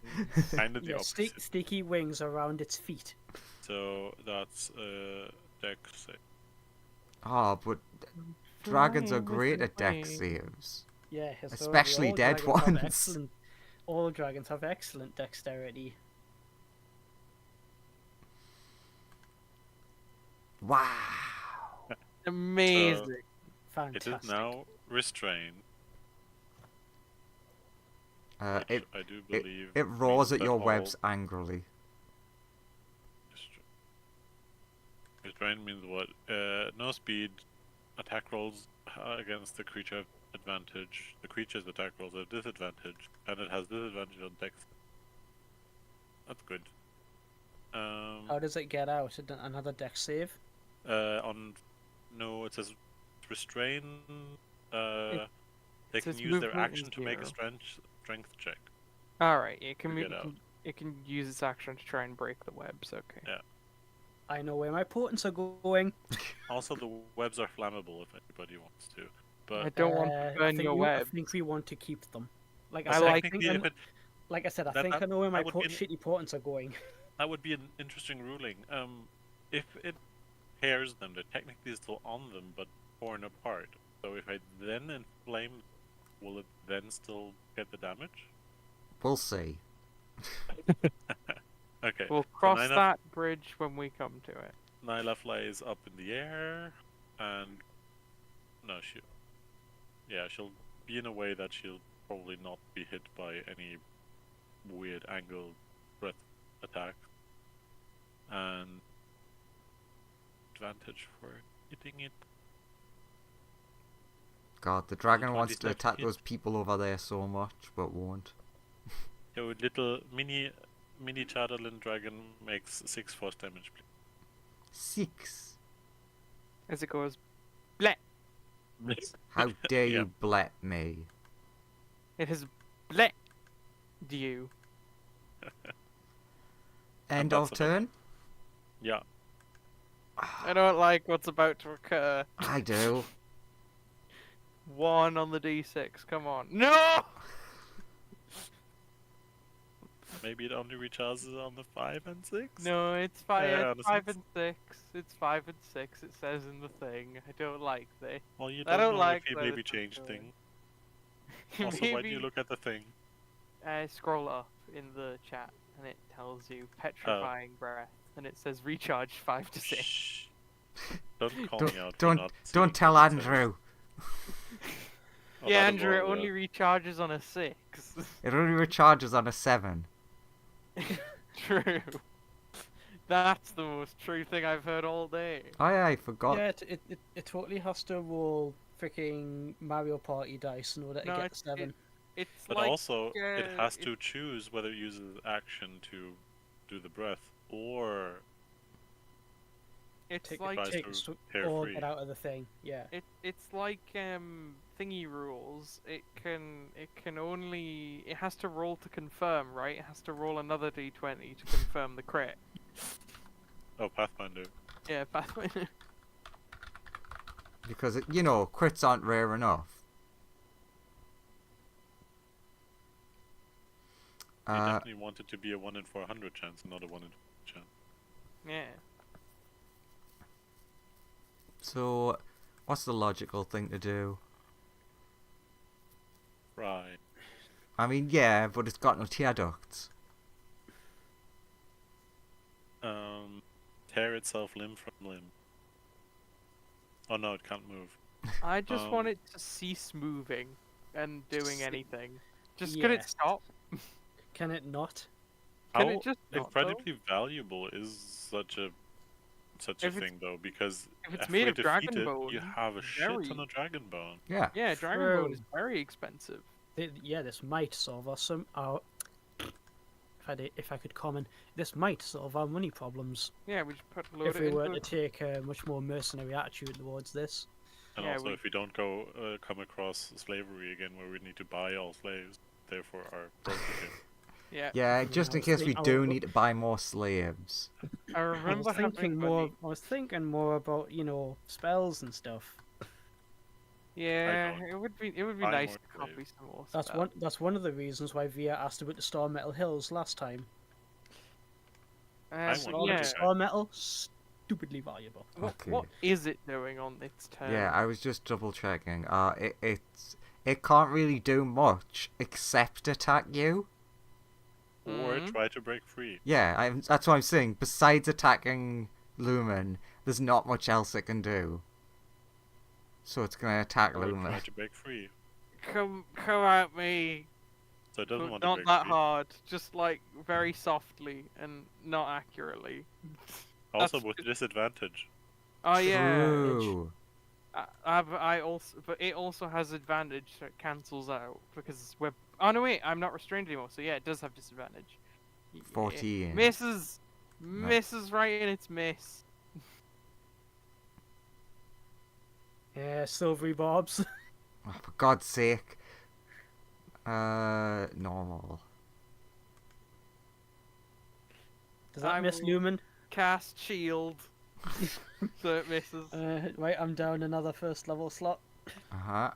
Kind of the
Yeah,
opposite.
sticky wings around its feet.
So that's dex save.
Ah, but dragons are
Flying with
great
the
at dex
wings.
saves.
Yeah, historically,
Especially
all
dead
dragons have
ones.
all dragons have excellent dexterity.
Wow.
Amazing.
It
Fantastic.
is now restrained.
It
which I do believe.
it roars
means
at
that
your
all
webs angrily.
Restrained means what? No speed. Attack rolls against the creature have advantage. The creature's attack rolls have disadvantage, and it has disadvantage on dex. That's good.
How does it get out? Another dex save?
No, it says restrain. They can
says
use their
movement
action
is
to make a
0.
strength check.
All right, it can,
To
mo-
get
it
out.
can it can use its action to try and break the webs. Okay.
Yeah.
I know where my portents are going.
Also, the webs are flammable if anybody wants to.
I
But
don't want to
I
burn
think
your
I
web.
think we want to keep them. Like
I
I,
like-
think
technically, if it,
like I said, I
that-
think
that-
I know where my
that would be an-
shitty portents are going.
that would be an interesting ruling. If it tears them, they're technically still on them, but torn apart. So if I then inflame, will it then still get the damage?
We'll see.
Okay.
We'll
so
cross
Nyla-
that bridge when we come to it.
Nyla flies up in the air, and no, she'll be in a way that she'll probably not be hit by any weird angled breath attack, and advantage for hitting it.
God, the dragon wants to
27
attack
hit.
those people over there so much, but won't.
Your little mini Chatterlin dragon makes 6 force damage.
6.
As it goes, bleh.
Please.
How dare
Yeah.
you blet me?
It has bleh. You.
End
that's
of
enough.
turn?
Yeah.
I don't like what's about to occur.
I do.
1 on the d6. Come on. No.
Maybe it only recharges on the 5 and 6?
No, it's 5.
Yeah,
It's
the
5
six.
and 6. It's 5 and 6. It says in the thing. I don't like this.
Well, you
I
don't
don't
know
like
if he
that
maybe
it's
changed
ongoing.
thing. Also, why do you look at the thing?
Scroll up in the chat and it tells you petrifying breath and it says recharge 5 to 6.
Shh. Don't call
Don't
me out. for
don't,
not
don't
seeing
tell
what it says.
Andrew.
Oh,
Yeah,
that
Andrew, it
was,
only recharges on a 6.
It only recharges on a 7.
True. That's the most true thing I've heard all day.
I forgot.
Yeah, it totally has to roll freaking Mario Party dice in order to
No,
get
it's-
7.
It's
But
like
also, it has
it-
to choose whether it uses action to do the breath or
it's
Take
like
tries
takes
to
to
tear
or
free.
get out of the thing. Yeah.
it's like thingy rules. It has to roll to confirm, right? It has to roll another d20 to confirm the crit.
oh, Pathfinder.
Yeah, Pathfinder.
because, you know, crits aren't rare enough.
You definitely want it to be a 1 in 400 chance, not a 1 in 200 chance.
Yeah.
So, what's the logical thing to do?
Right.
I mean, yeah, but it's got no tear ducts.
Tear itself limb from limb. Oh no, it can't move.
I just want it to cease moving and doing
See-
anything. Just can it
Yeah.
stop?
Can it not?
Can
How
it just not, though?
incredibly valuable is such a
If it's-
thing though? Because
if it's
if
made
we
of
defeat
dragon
it,
bone,
you have a shit
very-
ton of dragon bone.
Yeah.
Yeah, dragon bone
True.
is very expensive.
Yeah, this might solve us some. If I could comment, this might solve our money problems
Yeah, we just put load
if
it
we
into
were to
it.
take a much more mercenary attitude towards this.
And
Yeah,
also,
we-
if we don't come across slavery again, where we need to buy all slaves, therefore are broke again.
Yeah.
Yeah, just in
was
case we
thinking-
do need to buy more slaves.
I
I was
remember
thinking
having
more.
money.
I was thinking more about spells and stuff.
Yeah,
don't
it would be
buy
nice
more
to copy
slaves.
some more
That's
spells.
one of the reasons why Via asked about the Star Metal Hills last time.
I
So,
want
yeah.
to
Star Metal, stupidly valuable.
What is it doing on its turn?
Yeah, I was just double checking. It can't really do much except attack you.
Or
Mhm.
try to break free.
Yeah, that's what I'm saying. Besides attacking Lumen, there's not much else it can do. So it's gonna attack
Or
Lumen.
try to break free.
Come at me.
So it doesn't
But
want to
not
break
that
free.
hard. Just like very softly and not accurately.
Also
That's-
with disadvantage.
Oh yeah.
True.
I also, but it also has advantage, so it cancels out because we're. Oh no, wait, I'm not restrained anymore. So yeah, it does have disadvantage. Yeah.
14.
Misses, misses right in its miss.
Yeah, silvery bobs.
Oh, for God's sake. Normal.
Does that
I
miss
will-
Lumen?
Cast shield, so it misses.
Right, I'm down another first level slot.
Uh-huh.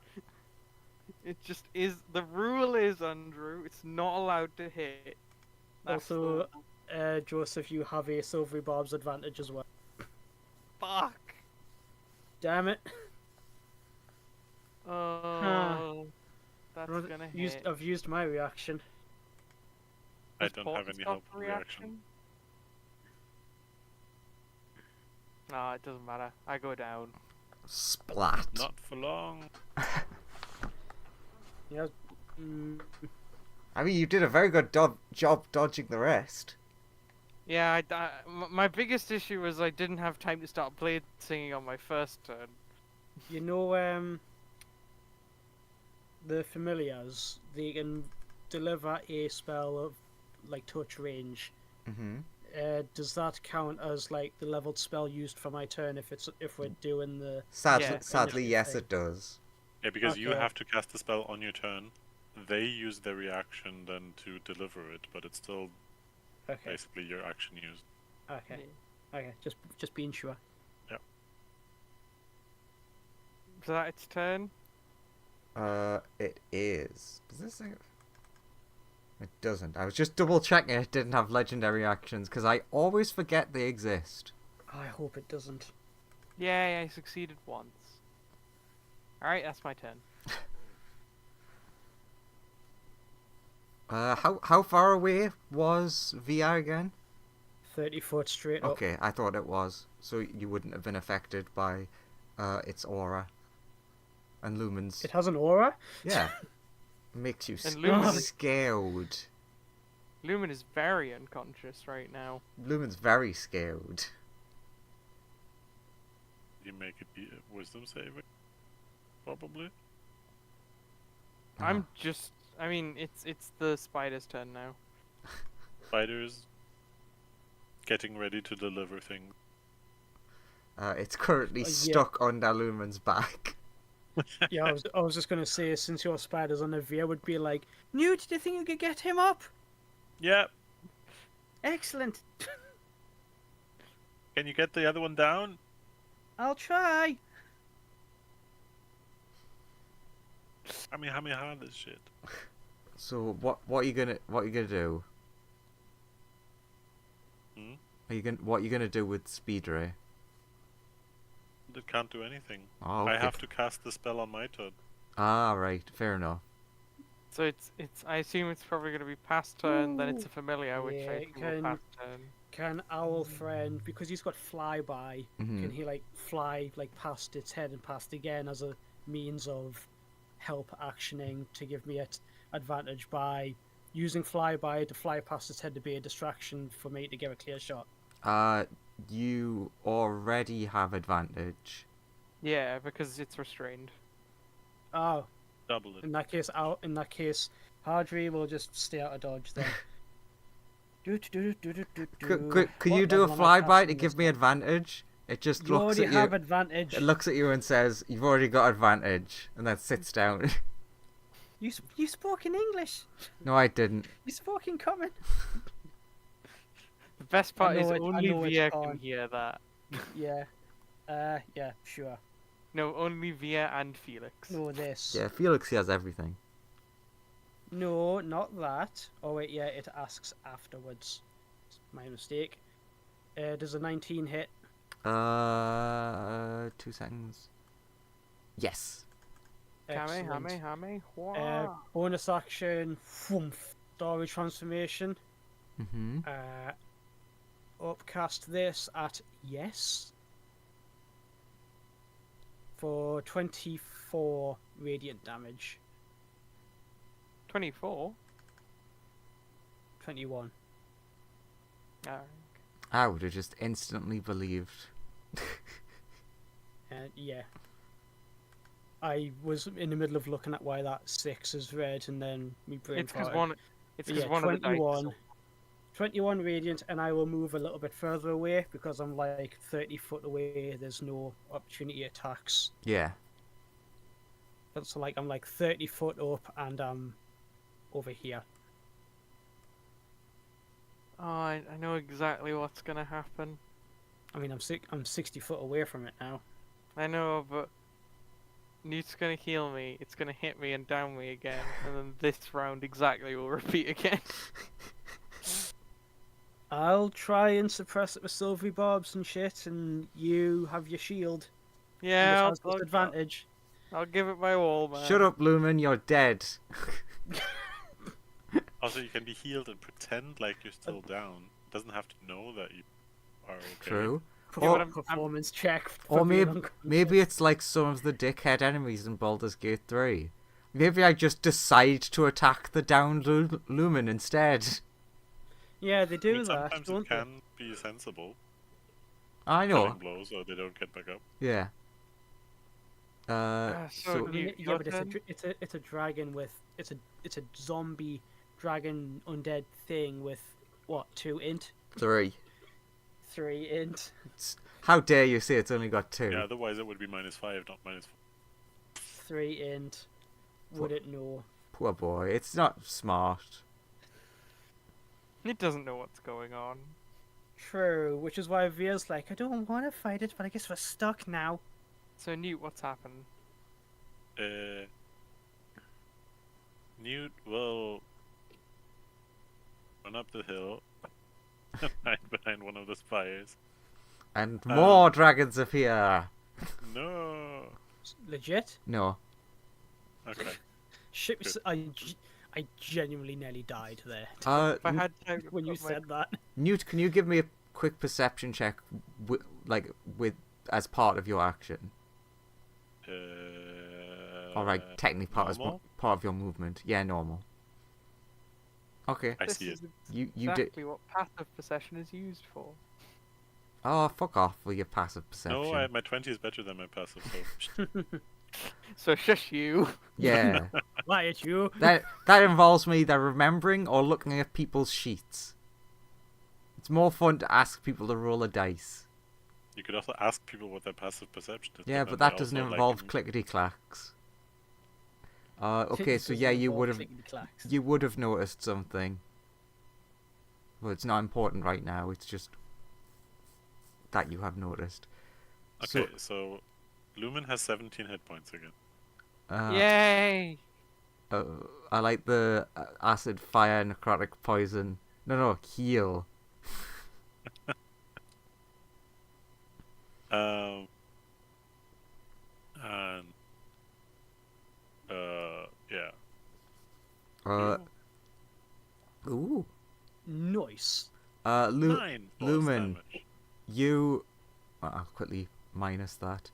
It just is. The rule is, Andrew, it's not allowed to hit. That's
Also,
the
Joseph, you have a silvery bobs advantage as well.
fuck.
Damn it!
Oh, that's
Well,
gonna hit.
I've used my reaction.
I
Does
don't
Paul
have
just
any
got
helpful reaction.
No, it doesn't matter. I go down.
Splat.
Not for long.
Yeah. Mm,
I mean, you did a very good job dodging the rest.
Yeah, my biggest issue was I didn't have time to start blade singing on my first turn.
you know, the familiars, they can deliver a spell of like touch range.
Mm-hmm.
Does that count as like the leveled spell used for my turn if we're doing the
Sadly,
Yeah.
sadly, yes,
thing?
it does.
Yeah, because you
Okay.
have to cast the spell on your turn. They use their reaction then to deliver it, but it's still
Okay,
basically your action used.
okay, okay. Just being sure.
Is that its turn?
It is. Does this say? It doesn't. I was just double checking it didn't have legendary actions because I always forget they exist.
I hope it doesn't.
Yay, I succeeded once. Alright, that's my turn.
How far away was VR again?
30 foot straight up.
Okay, I thought it was. So you wouldn't have been affected by its aura. And Lumen's.
It has an aura.
Yeah. Makes you
And Lumen's-
scared.
Lumen is very unconscious right now.
Lumen's very scared.
You make it be a wisdom saving? Probably.
I'm just. I mean, it's the spider's turn now.
Spiders getting ready to deliver things.
It's currently
Yeah.
stuck under Lumen's back.
Yeah, I was just gonna say, since your spider's on a veer, would be like, Newt, do you think you could get him up?
Yeah.
Excellent.
Can you get the other one down?
I'll try.
Kamehameha this shit.
So what are you gonna do? What are you gonna do with Speed Ray?
It can't do anything.
Oh, okay.
I have to cast the spell on my turn.
Ah, right. Fair enough.
So it's. I assume it's probably going to be past turn. Then it's a familiar, which
Yeah,
I
it
assume will
can-
pass turn.
Can Owl Friend, because he's got flyby,
Mhm.
can he like fly like past its head and past again as a means of help actioning to give me advantage by using flyby to fly past its head to be a distraction for me to get a clear shot?
You already have advantage.
Yeah, because it's restrained.
Oh,
Double it.
in that case, Hardry will just stay out of dodge then.
Could you do a flyby to give me advantage? It just
You
looks
already
at you.
have advantage.
It looks at you and says, "You've already got advantage," and then sits down.
You spoke in English.
No, I didn't.
You spoke in common.
The best part is
I
only
know it's
Via can
on.
hear that.
Yeah. Yeah, sure.
No, only Via and Felix.
No, this.
Yeah, Felix has everything.
No, not that. Oh wait, yeah, it asks afterwards. It's my mistake. Does a 19 hit?
2 seconds. Yes.
Kamehameha.
Bonus action. Story transformation.
Mm-hmm.
Upcast this at yes. For 24 radiant damage.
24.
21.
I would have just instantly believed.
Yeah. I was in the middle of looking at why that 6 is red, and then me brain
It's because
farted.
one. It's because
Yeah,
one of the dice.
21 radiant, and I will move a little bit further away because I'm like 30 foot away. There's no opportunity attacks.
Yeah.
So like I'm like 30 foot up, and I'm over here.
Oh, I know exactly what's gonna happen.
I mean, I'm 60 foot away from it now.
I know, but Newt's gonna heal me. It's gonna hit me and down me again, and then this round exactly will repeat again.
I'll try and suppress it with Sylvie Bobs and shit, and you have your shield,
Yeah,
which has disadvantage.
I'll give it my all, man.
Shut up, Lumen. You're dead.
Also, you can be healed and pretend like you're still down. It doesn't have to know that you are okay.
True.
Yeah, but
Or,
I'm-
Performance check.
or
for being
maybe
unconscious.
maybe it's like some of the dickhead enemies in Baldur's Gate 3. Maybe I just decide to attack the downed Lumen instead.
Yeah, they
I
do
mean,
that,
sometimes
don't
it can be sensible.
I
Killing
know.
blows so they don't get back up.
Yeah.
So
So
they? I mean,
Newt,
yeah,
your
but
turn?
it's a dragon with it's a zombie dragon undead thing with what 2 int,
3.
3 int.
How dare you say it's only got 2?
Yeah, otherwise it would be -5, not -4.
3 int. Wouldn't know.
Poor boy. It's not smart.
It doesn't know what's going on.
True, which is why Via's like, I don't want to fight it, but I guess we're stuck now.
So Newt, what's happened?
Newt will run up the hill and hide behind one of the spires.
And more dragons appear.
No.
Legit?
No.
Okay.
Shit,
Good.
I genuinely nearly died there
If I had time to
when you
put my-
said that.
Newt, can you give me a quick perception check, with as part of your action? All right, technically
normal?
part of your movement. Yeah, normal. Okay.
I
This
see it.
is
You did.
exactly what passive possession is used for.
Oh, fuck off with your passive perception.
No, my 20 is better than my passive, so...
So shush you.
Yeah.
Lie at you.
that involves me either remembering or looking at people's sheets. It's more fun to ask people to roll a dice.
You could also ask people what their passive perception is.
Yeah,
then
but
they
that doesn't
also,
involve
like,
clickety clacks. Okay, so
Doesn't
yeah, you
involve
would have
clickety-clacks.
you would have noticed something. Well, it's not important right now. It's just that you have noticed.
Okay, so Lumen has 17 hit points again.
Uh,
Yay!
I like the acid, fire, necrotic, poison. No, heal.
And yeah.
Uh, ooh.
Nice.
Lu-
9 force
Lumen,
damage.
you. I'll quickly minus that.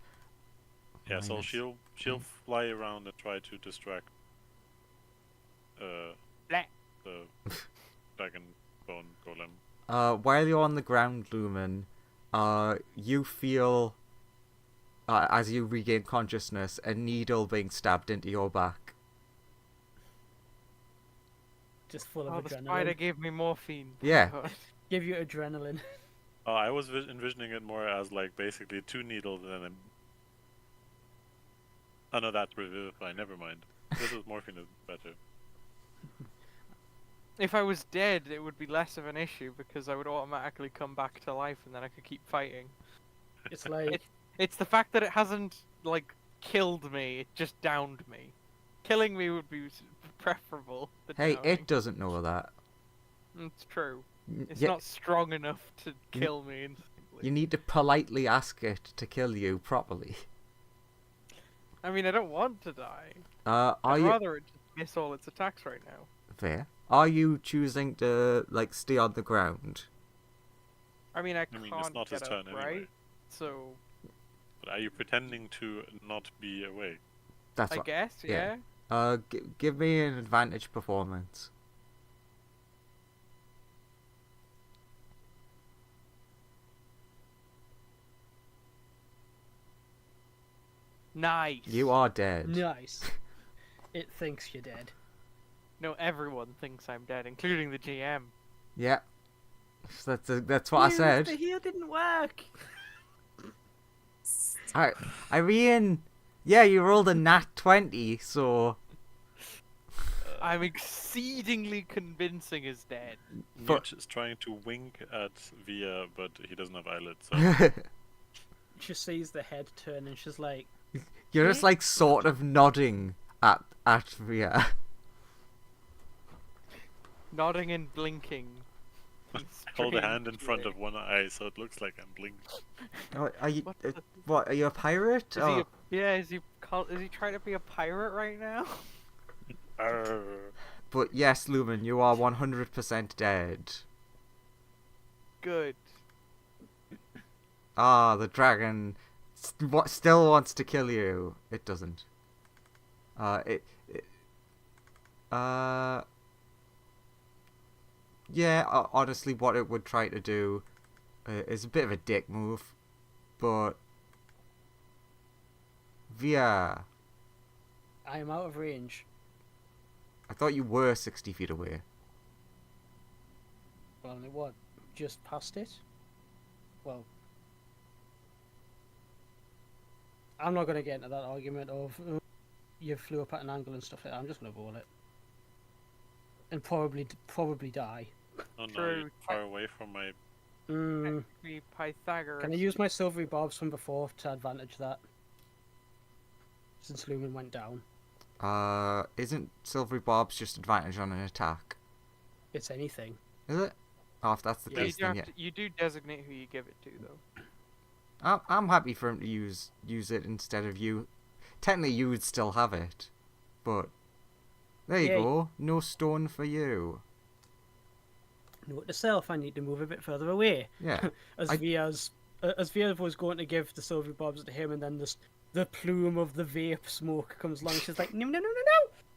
Yeah, so
Minus-
she'll fly around and try to distract
Blah.
the dragon bone golem.
While you're on the ground, Lumen, you feel, as you regain consciousness, a needle being stabbed into your back.
Just full
Oh,
of
the
adrenaline.
spider gave me morphine.
Yeah.
God.
Give you adrenaline.
Oh, I was envisioning it more as like basically 2 needles and then. Oh no, that's revivify. Never mind. This is morphine is better.
If I was dead, it would be less of an issue because I would automatically come back to life and then I could keep fighting.
It's like
It's the fact that it hasn't, like, killed me, it just downed me. Killing me would be preferable. than
Hey,
downing.
it doesn't know that.
It's true. It's
Y-
not strong enough to kill me instantly.
You need to politely ask it to kill you properly.
I mean, I don't want to die.
Are
I'd
you
rather it just miss all its attacks right now.
there? Are you choosing to like stay on the ground?
I mean, I
I mean,
can't
it's not his
get
turn
up,
anyway.
right? So,
But are you pretending to not be awake?
That's
I
what.
guess,
yeah.
yeah.
Give me an advantage performance.
Nice.
You are dead.
nice. It thinks you're dead.
No, everyone thinks I'm dead, including the GM.
Yeah. That's what I said.
The heal didn't work.
Irene, yeah, you rolled a nat 20, so
I'm exceedingly convincing is dead.
But-
Newt is trying to wink at Via, but he doesn't have eyelids. So.
She sees the head turn and she's like,
you're just like sort of nodding at Via.
Nodding and blinking.
Hold a hand in front of one eye so it looks like I'm blinking.
Are you
What the-
what? Are you a pirate?
Is
Oh.
he? Yeah. Is he trying to be a pirate right now?
Arr.
But yes, Lumen, you are 100% dead.
Good.
Ah, the dragon still wants to kill you. It doesn't. Yeah, honestly, what it would try to do is a bit of a dick move, but Via,
I am out of range.
I thought you were 60 feet away.
Well, what? Just past it? Well, I'm not going to get into that argument of you flew up at an angle and stuff like that. I'm just going to roll it. And probably die.
Oh no,
True.
you're far away from my.
Be Pythagoras.
Can I use my silvery barbs from before to advantage that? Since Lumen went down.
Isn't Silvery Bob's just advantage on an attack?
It's anything.
Is it? Oh, if that's the
Yeah,
You
case,
do,
then
have
yeah.
to, you do designate who you give it to, though.
I'm happy for him to use it instead of you. Technically, you would still have it, but there you
Yeah.
go. No stone for you.
Note to self, I need to move a bit further away.
Yeah.
As
I-
Via was going to give the silvery barbs to him, and then the plume of the vape smoke comes along. She's like, no!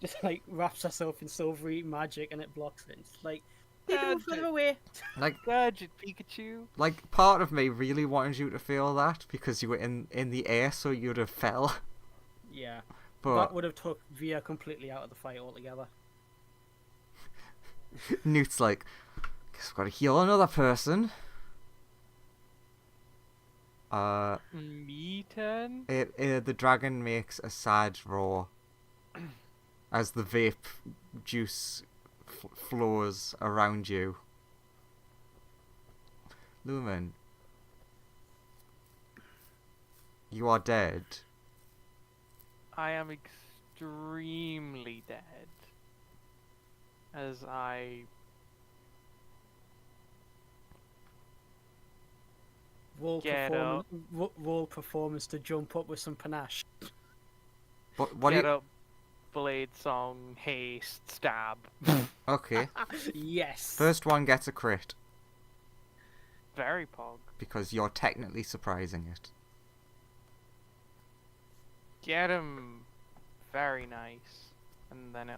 Just like wraps herself in silvery magic, and it blocks it. It's like, need to move
Gadget.
further away.
Like
Gadget Pikachu.
part of me really wanted you to feel that because you were in the air, so you'd have fell.
Yeah,
But
that would have took Via completely out of the fight altogether.
Newt's like, guess I've got to heal another person.
Me turn?
The dragon makes a sad roar as the vape juice flows around you. Lumen, you are dead.
I am extremely dead as I get up,
roll performance to jump up with some panache.
But what do
get
you?
up, blade song, haste, stab.
Okay.
Yes.
First one gets a crit
Very pog.
because you're technically surprising it.
Get him. Very nice. And then I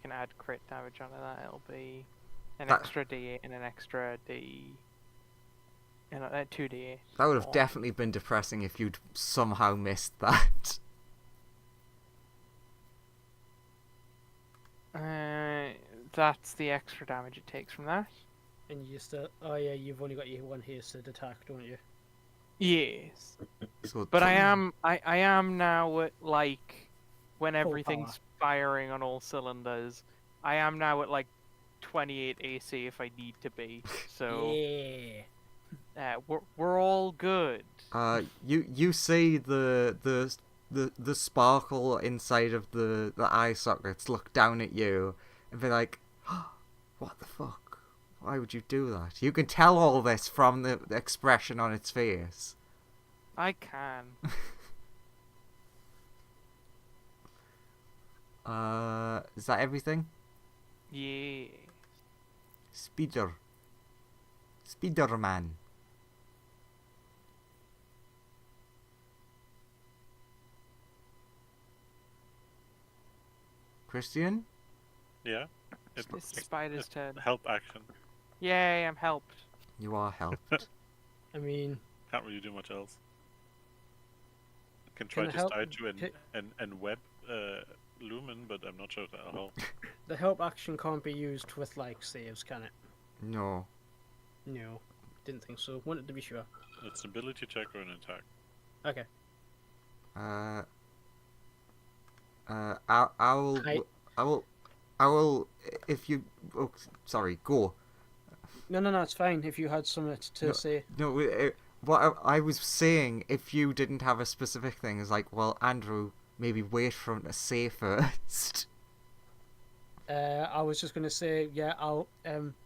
can add crit damage onto that. It'll be an
That-
extra D8 and an extra D. And 2D8.
That would have
more.
definitely been depressing if you'd somehow missed that.
That's the extra damage it takes from that.
And you still. Oh yeah, you've only got your one hasted attack, don't you?
Yes.
So
But I am now at like when
Full
everything's firing on all cylinders. I am now at like 28 AC if I need to be. So
Yeah.
we're all good.
you see the sparkle inside of the eye sockets look down at you and be like, what the fuck? Why would you do that? You can tell all this from the expression on its face.
I can.
Is that everything?
Yeah.
Spiderman. Christian?
Yeah.
It's the spider's turn.
Help action.
Yay, I'm helped.
You are helped.
I mean,
Can't really do much else. Can
Can
try
I
to
help?
start you
Ca-
and web Lumen, but I'm not sure if that'll help.
the help action can't be used with like saves, can it?
No.
No, didn't think so. Wanted to be sure.
It's an ability check or an attack.
Okay.
I will, if you, oh, sorry, go.
No, it's fine. If you had something to say.
No, what I was saying, if you didn't have a specific thing, is like, well, Andrew, maybe wait for him to say first.
I was just gonna say, yeah,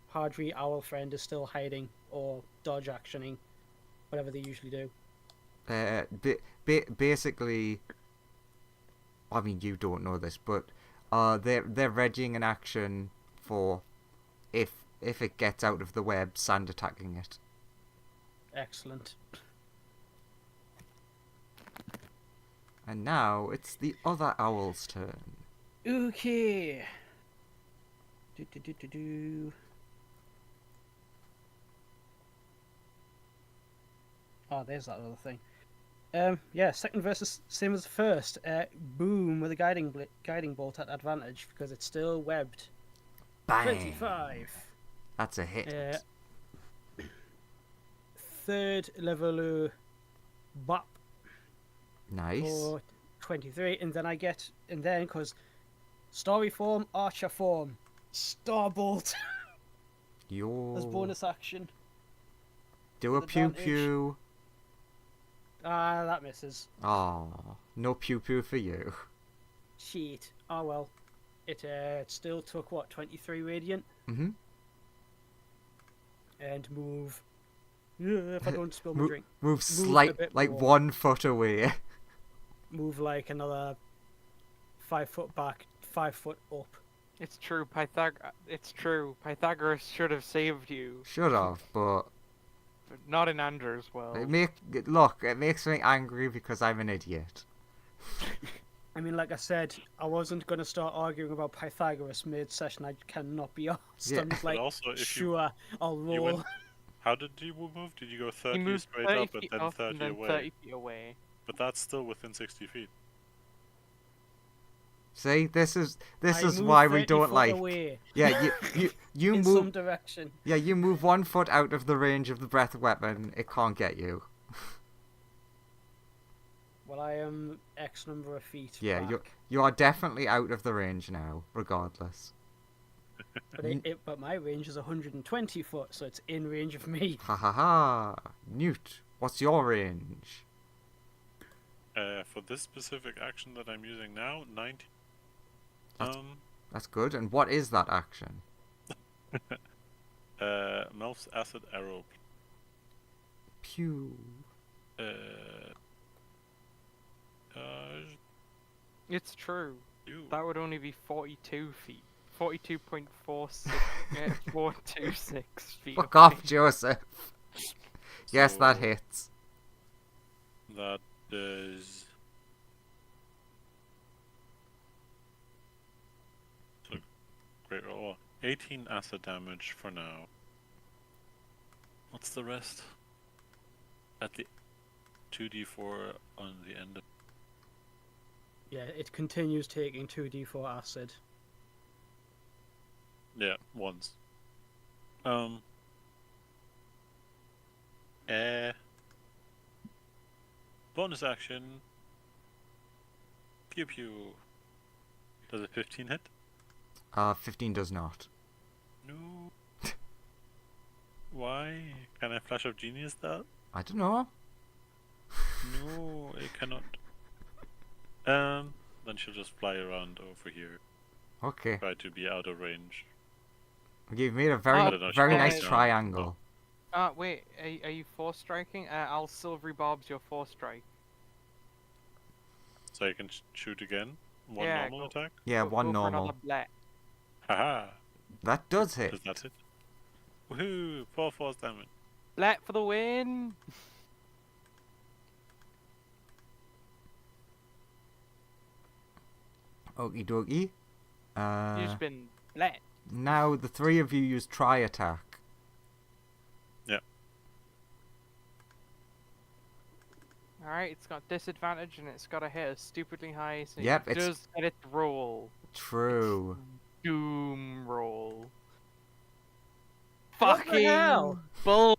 Hardry, our friend, is still hiding or dodge actioning, whatever they usually do.
Basically, I mean, you don't know this, but they're readying an action for if it gets out of the web, sand attacking it.
Excellent.
And now it's the other owl's turn.
Okay. Do. Oh, there's that other thing. Yeah, second versus same as the first. Boom with a guiding bolt at advantage because it's still webbed.
Bang!
25.
That's a hit.
Third level bop
Nice.
for 23, and then because story form, archer form, starbolt as
Yo.
bonus action.
Do a
with
pew
advantage.
pew.
Ah, that misses.
Oh, no pew pew for you.
Shit. Oh well. It still took what, 23 radiant,
Mhm.
and move. If I don't spill my
Mo-
drink,
Move
a
slight,
bit
like
more.
1 foot away.
move like another 5 foot back, 5 foot up.
It's true, Pythagoras should have saved you,
Should have, but
but not in Andrew's world.
it makes me angry because I'm an idiot.
I mean, like I said, I wasn't gonna start arguing about Pythagoras mid-session. I cannot be asked.
Yeah.
I'm just
But
like,
also, if you
sure, I'll
you
roll.
went, how did you move? Did you go 30
He moved
straight
30
up and
feet
then
up
30
and then
away?
30 feet away.
But that's still within 60 feet.
See, this is
I moved
why we
30
don't
foot
like.
away
Yeah, you
in some
move.
direction.
Yeah, you move 1 foot out of the range of the breath weapon. It can't get you.
Well, I am X number of feet.
Yeah,
back.
you are definitely out of the range now, regardless.
But my range is 120 foot, so it's in range of me.
Ha ha ha! Newt, what's your range?
For this specific action that I'm using now, 90.
That's- That's good. And what is that action?
Melf's acid arrow.
Pew.
Uh,
It's true.
you.
That would only be 42 feet. 42.46, 426 feet.
Fuck
away.
off, Joseph. Yes, that
So
hits.
That is. So, great roll. 18 acid damage for now. What's the rest? At the 2d4 on the end of.
Yeah, it continues taking 2d4 acid.
Yeah, once. Bonus action. Pew pew. Does a 15 hit?
15 does not.
No. Why? Can I flash of genius that?
I don't know.
No, it cannot. Then she'll just fly around over here.
Okay.
Try to be out of range.
You've made a
I
very,
don't
know, she
very
might
nice
be
triangle.
Wait, are you force striking? I'll silvery barbs your force strike.
So I can shoot again? One
Yeah,
normal
go-
attack?
Yeah,
Go-
one
go for
normal.
another blat.
Haha!
That does hit.
Is that it? Woohoo! 4 force damage.
Blat for the win!
Okie dokie.
You've been blat.
Now the three of you use try attack.
Alright, it's got disadvantage and it's got to hit a stupidly high, so
Yep,
it
it's-
does get its roll.
True.
Doom roll.
What the
Fucking
hell?
bull.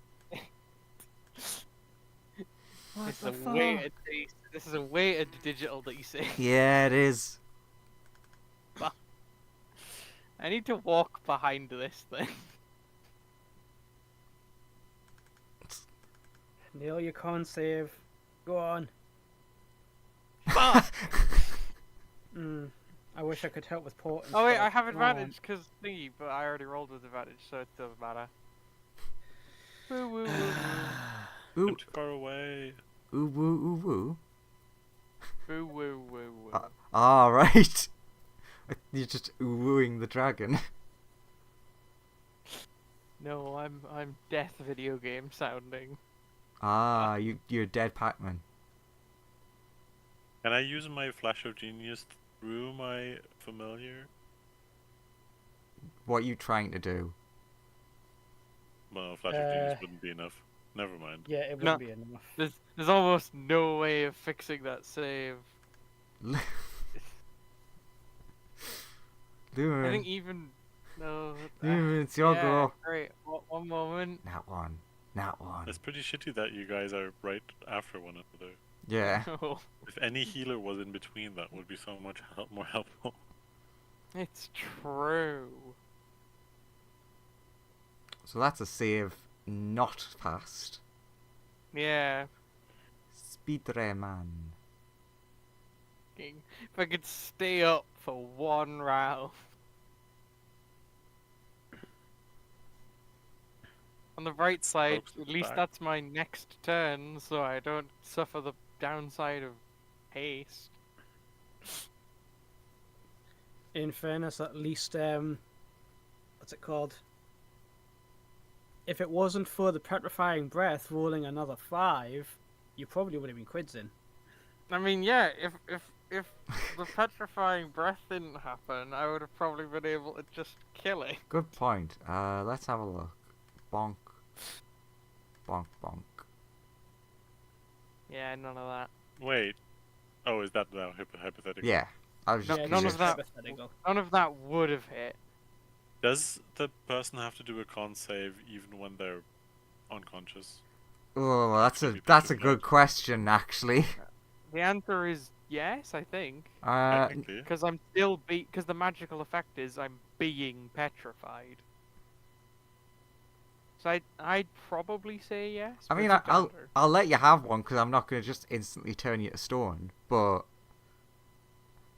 What
This is
the
a
fuck?
weighted dice. This is a weighted digital DC.
Yeah, it is.
I need to walk behind this thing.
Neil, you can't save. Go on.
Fuck!
I wish I could help with portents.
Oh wait,
but
I have
can't.
advantage because thingy, but I already rolled with advantage, so it doesn't matter. Woo woo woo woo.
Ooh,
I'm too far away.
ooh, woo, ooh, woo.
Woo woo woo woo.
Ah, right. You're just wooing the dragon.
No, I'm death video game sounding.
Ah, you're dead Pac-Man.
Can I use my flash of genius through my familiar?
What are you trying to do?
Well, flash of genius wouldn't be enough. Never mind.
Yeah, it
No.
wouldn't be enough.
There's almost no way of fixing that save. I
Lumen,
think even no.
Lumen, it's your
yeah,
go.
Great. One moment.
Not one. Not one.
It's pretty shitty that you guys are right after one another.
Yeah.
No,
If any healer was in between, that would be so much more helpful.
it's true.
So that's a save not passed.
Yeah.
Speedrun.
If I could stay up for one round. On the bright side,
Folks,
at
it's
least
back.
that's my next turn, so I don't suffer the downside of haste.
In fairness, at least what's it called? If it wasn't for the petrifying breath rolling another 5, you probably would have been quids in.
I mean, yeah, if the petrifying breath didn't happen, I would have probably been able to just kill it.
Good point. Let's have a look. Bonk. Bonk, bonk.
Yeah, none of that.
Wait. Oh, is that now hypothetical?
Yeah. I was just
No,
Yeah,
none
curious.
of that.
hypothetical.
None of that would have hit.
Does the person have to do a con save even when they're unconscious?
Oh, that's
Maybe
a that's a
should
good
note.
question, actually.
The answer is yes, I think.
Technically.
Because I'm still because the magical effect is I'm being petrified. So I'd probably say yes.
I
but
mean,
it's up to
I'll
Andrew.
I'll let you have one because I'm not gonna just instantly turn you to stone. But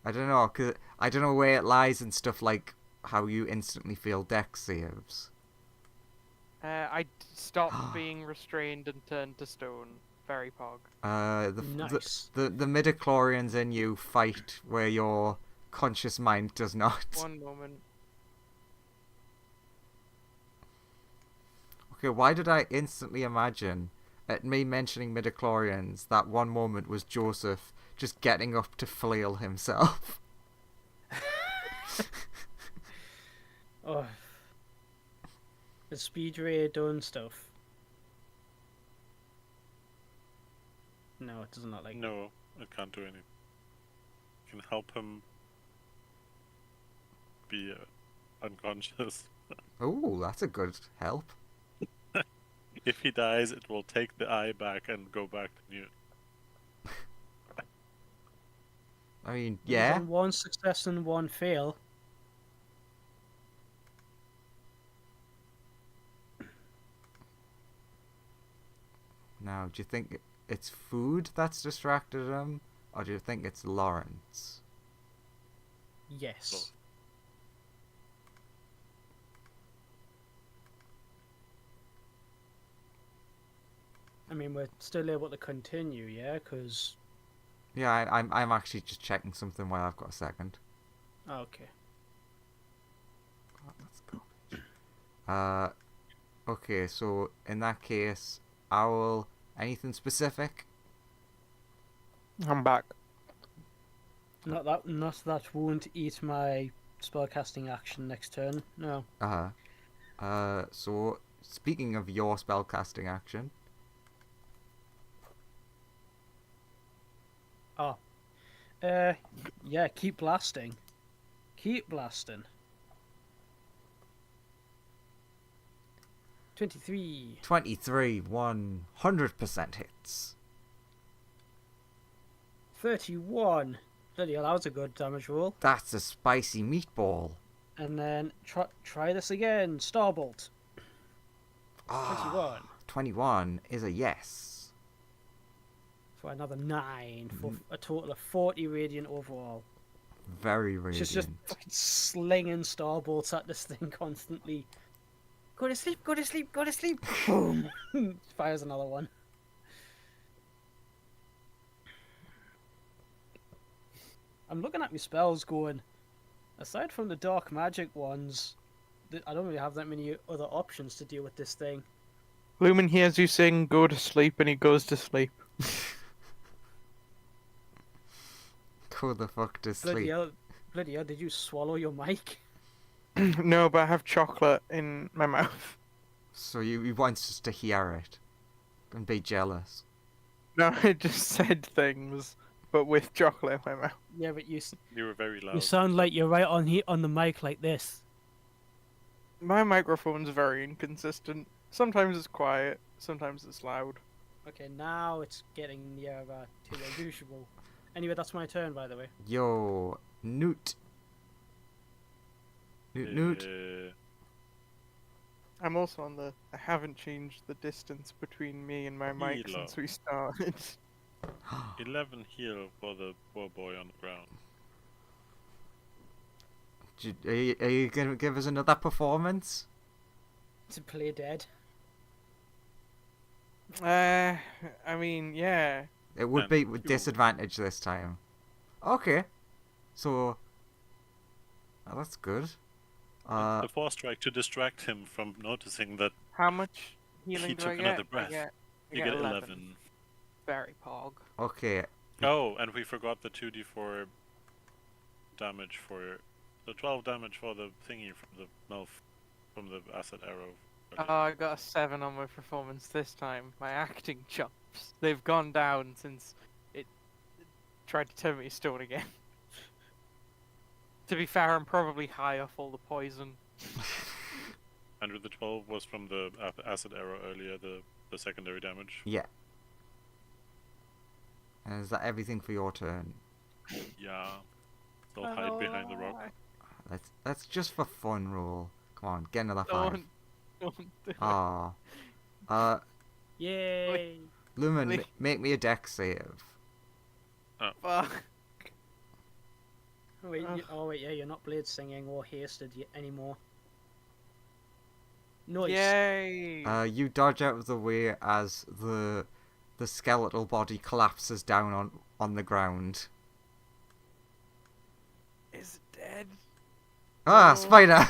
I don't know, cause I don't know where it lies in stuff like how you instantly fail dex saves.
I'd stop being restrained and turn to stone. Very pog.
Nice.
The midichlorians in you fight where your conscious mind does not.
One moment.
Okay, why did I instantly imagine at me mentioning midichlorians that one moment was Joseph just getting up to flail himself?
Oh. Has Speedray done stuff? No, it does not like.
No, it can't do anything. Can help him be unconscious.
Oh, that's a good help.
If he dies, it will take the eye back and go back to new.
I mean,
He's
yeah.
on one success and one fail.
Now, do you think it's food that's distracted him, or do you think it's Lawrence?
Yes.
Both.
I mean, we're still able to continue, yeah? Because.
Yeah, I'm actually just checking something while I've got a second.
Okay.
God, that's garbage. Okay, so in that case, Owl, anything specific?
I'm back.
Not that won't eat my spellcasting action next turn. No.
So speaking of your spellcasting action,
Oh. Yeah, keep blasting. Keep blasting. 23.
23, 100% hits.
31. Bloody hell, that was a good damage roll.
That's a spicy meatball.
And then try this again. Starbolt. 21.
21 is a yes.
For another 9. For a total of 40 radiant overall.
Very radiant.
Just fucking slinging starbolts at this thing constantly. Go to sleep, go to sleep, go to sleep. Boom. Fires another one. I'm looking at my spells going, aside from the dark magic ones, I don't really have that many other options to deal with this thing.
Lumen hears you sing "Go to sleep" and he goes to sleep.
Go the fuck to sleep.
Bloody hell, did you swallow your mic?
No, but I have chocolate in my mouth.
So you want us to hear it and be jealous.
No, I just said things, but with chocolate in my mouth.
Yeah, but you
You were very loud.
you sound like you're right on the mic like this.
My microphone's very inconsistent. Sometimes it's quiet, sometimes it's loud.
Okay, now it's getting nearer to the usual. Anyway, that's my turn, by the way.
Yo, Newt. Newt.
I'm also on the. I haven't changed the distance between me and my mic
Hilo.
since we started.
11 heal for the poor boy on the ground.
Are you gonna give us another performance?
To play dead.
I mean, yeah.
It would
And
be with
you-
disadvantage this time. Okay. So. Oh, that's good.
The force strike to distract him from noticing that
How much healing
he
do I
took
get?
another breath.
I
you get 11.
Very pog.
Okay.
Oh, and we forgot the 2d4 damage for the 12 damage for the thingy from the mouth, from the acid arrow.
I got a 7 on my performance this time. My acting chops. They've gone down since it tried to turn me to stone again. To be fair, I'm probably high off all the poison.
And the 12 was from the acid arrow earlier, the secondary damage.
Yeah. And is that everything for your turn?
Yeah. So hide behind the rock.
That's just for fun, rule. Come on, get another 5.
Don't. Don't do it.
Ah.
Yay!
Lumen,
Really?
make me a dex save.
Fuck.
Oh wait,
Ugh.
yeah, you're not blade singing or hasted anymore. Nice.
Yay!
You dodge out of the way as the skeletal body collapses down on the ground.
Is it dead?
Ah,
No.
spider!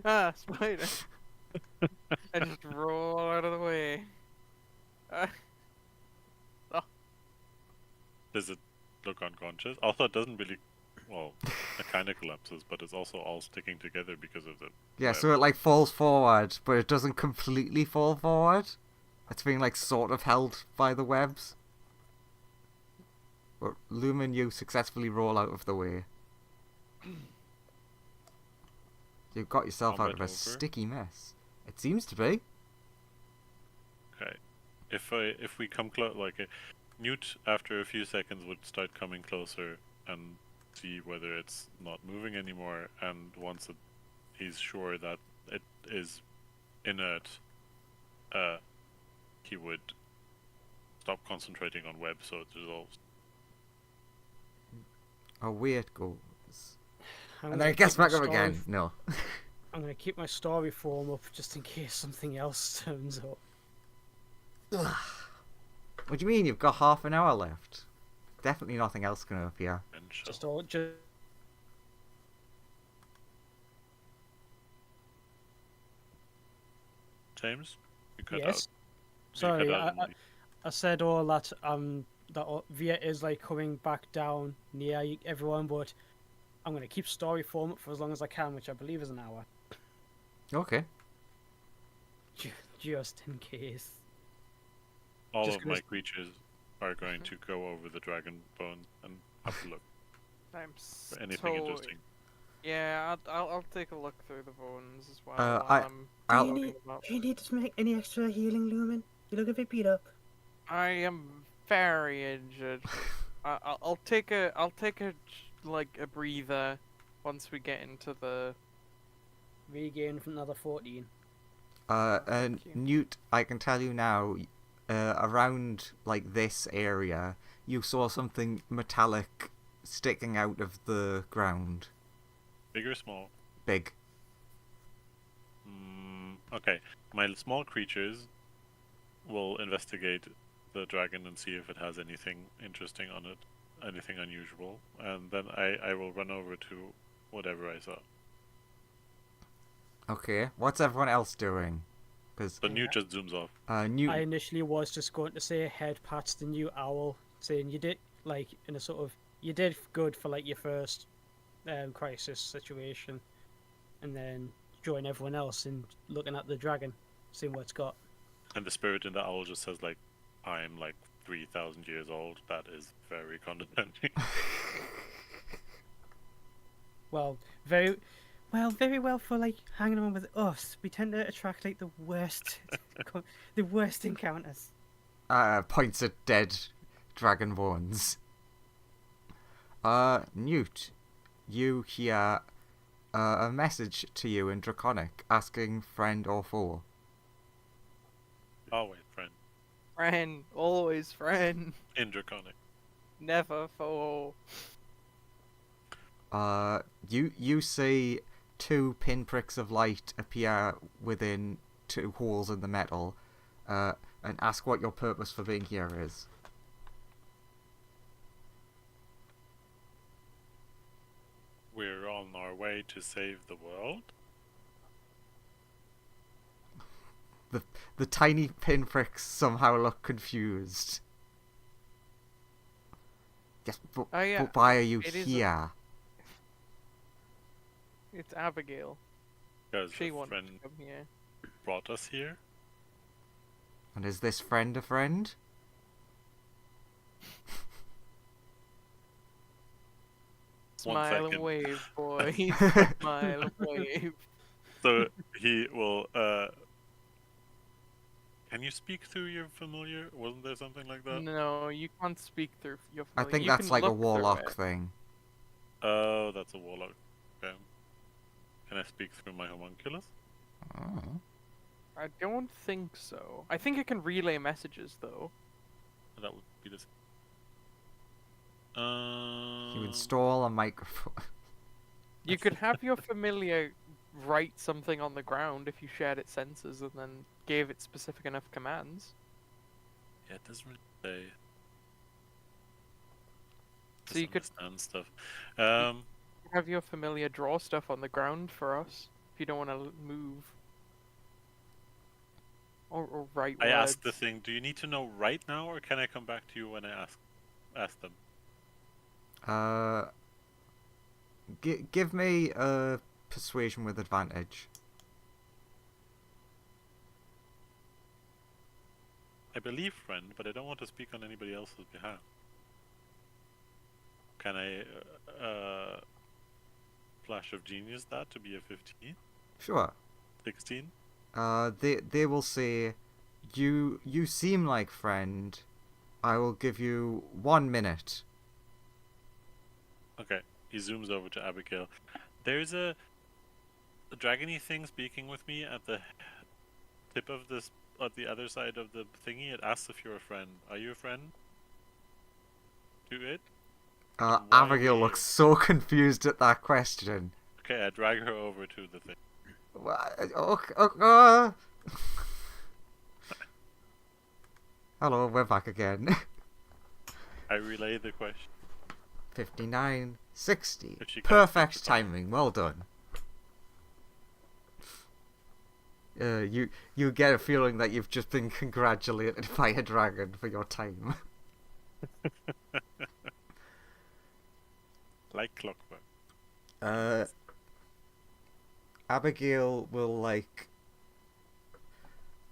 Ah, spider. I just roll out of the way.
Does it look unconscious? Also, it doesn't really. Well, it kind of collapses, but it's also all sticking together because of the.
Yeah,
web.
so it like falls forward, but it doesn't completely fall forward. It's being like sort of held by the webs. But Lumen, you successfully roll out of the way. You've got yourself out
Combat
of a
over.
sticky mess. It seems to be.
Okay. If we come close, like Newt, after a few seconds, would start coming closer and see whether it's not moving anymore. And once he's sure that it is inert, he would stop concentrating on web so it dissolves.
Away it goes.
I'm
And
gonna
then it gets
keep my
back up
story
again. No.
I'm gonna keep my story form up just in case something else turns up.
What do you mean? You've got half an hour left. Definitely nothing else can appear.
And
Just
James, you cut
yes.
out. You
Sorry,
cut out
I said all that Via is like coming back down near everyone, but I'm gonna keep story form up for as long as I can, which I believe is an hour,
Okay.
just in case.
all
just
of
gonna
my creatures are going to go over the dragon bone and have a look
I'm
for anything
so...
interesting.
Yeah, I'll take a look through the bones as well.
I'll-
Do you need to make any extra healing, Lumen? You look a bit beat up.
I am very injured. I'll take a like a breather once we get into the.
Regain from another 14.
And
Thank you.
Newt, I can tell you now, around like this area, you saw something metallic sticking out of the ground.
Big or small?
Big.
Okay, my small creatures will investigate the dragon and see if it has anything interesting on it, anything unusual, and then I will run over to whatever I saw.
Okay. What's everyone else doing? Because
So Newt just zooms off.
Newt.
I initially was just going to say head pats the new owl, saying you did like in a sort of you did good for like your first crisis situation, and then join everyone else in looking at the dragon, seeing what it's got.
And the spirit in the owl just says like, I'm like 3,000 years old. That is very condescending.
Well, very well for like hanging on with us. We tend to attract like the worst, the worst encounters.
Points at dead dragon bones. Newt, you hear a message to you in Draconic asking friend or foe.
Always friend.
Friend, always friend,
In Draconic.
never foe.
You see two pinpricks of light appear within two holes in the metal, and ask what your purpose for being here is.
We're on our way to save the world.
The tiny pinpricks somehow look confused. Yes, but,
Oh, yeah,
but why are you
it is
here?
It's Abigail.
Because
She
a
wanted
friend
to come here.
brought us here.
And is this friend a friend?
One
Smile and
second.
wave, boy. Smile and wave.
So he will. Can you speak through your familiar? Wasn't there something like that?
No, you can't speak through your.
I
familiar.
think
You
that's
can
like a
look through
warlock
it.
thing.
Oh, that's a warlock. Okay. Can I speak through my homunculus?
Oh.
I don't think so. I think it can relay messages though.
That would be the.
You install a microphone.
You could have your familiar write something on the ground if you shared its sensors and then gave it specific enough commands.
Yeah, it doesn't really say.
So you could
Understand stuff.
have your familiar draw stuff on the ground for us if you don't want to move. Or write
I
words.
asked the thing. Do you need to know right now, or can I come back to you when I ask them?
Give me a persuasion with advantage.
I believe friend, but I don't want to speak on anybody else's behalf. Can I flash of genius that to be a 15?
Sure.
16?
They will say, you seem like friend. I will give you 1 minute.
Okay. He zooms over to Abigail. There's a dragony thing speaking with me at the tip of this, at the other side of the thingy. It asks if you're a friend. Are you a friend to it? Why
Abigail
are we
looks so confused at that question.
Okay, I drag her over to the thing.
Hello, we're back again.
I relay the question.
59, 60.
If she can't
Perfect
speak the question.
timing. Well done. You get a feeling that you've just been congratulated by a dragon for your time.
Like clockwork.
Abigail will like.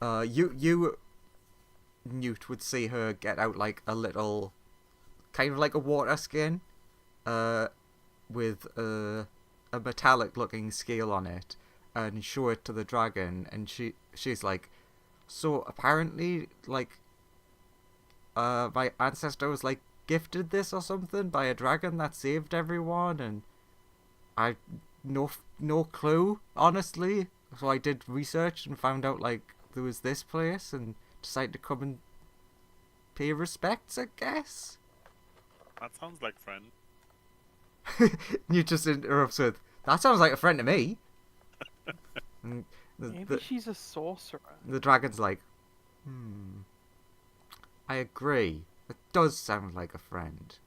You Newt would see her get out like a little, kind of like a water skin, with a metallic looking scale on it, and show it to the dragon, and she's like, so apparently like, my ancestor was like gifted this or something by a dragon that saved everyone, and I no clue honestly. So I did research and found out like there was this place and decided to come and pay respects, I guess.
That sounds like friend.
You just interrupts with, that sounds like a friend to me. And
Maybe she's a sorcerer.
the dragon's like, I agree. It does sound like a friend.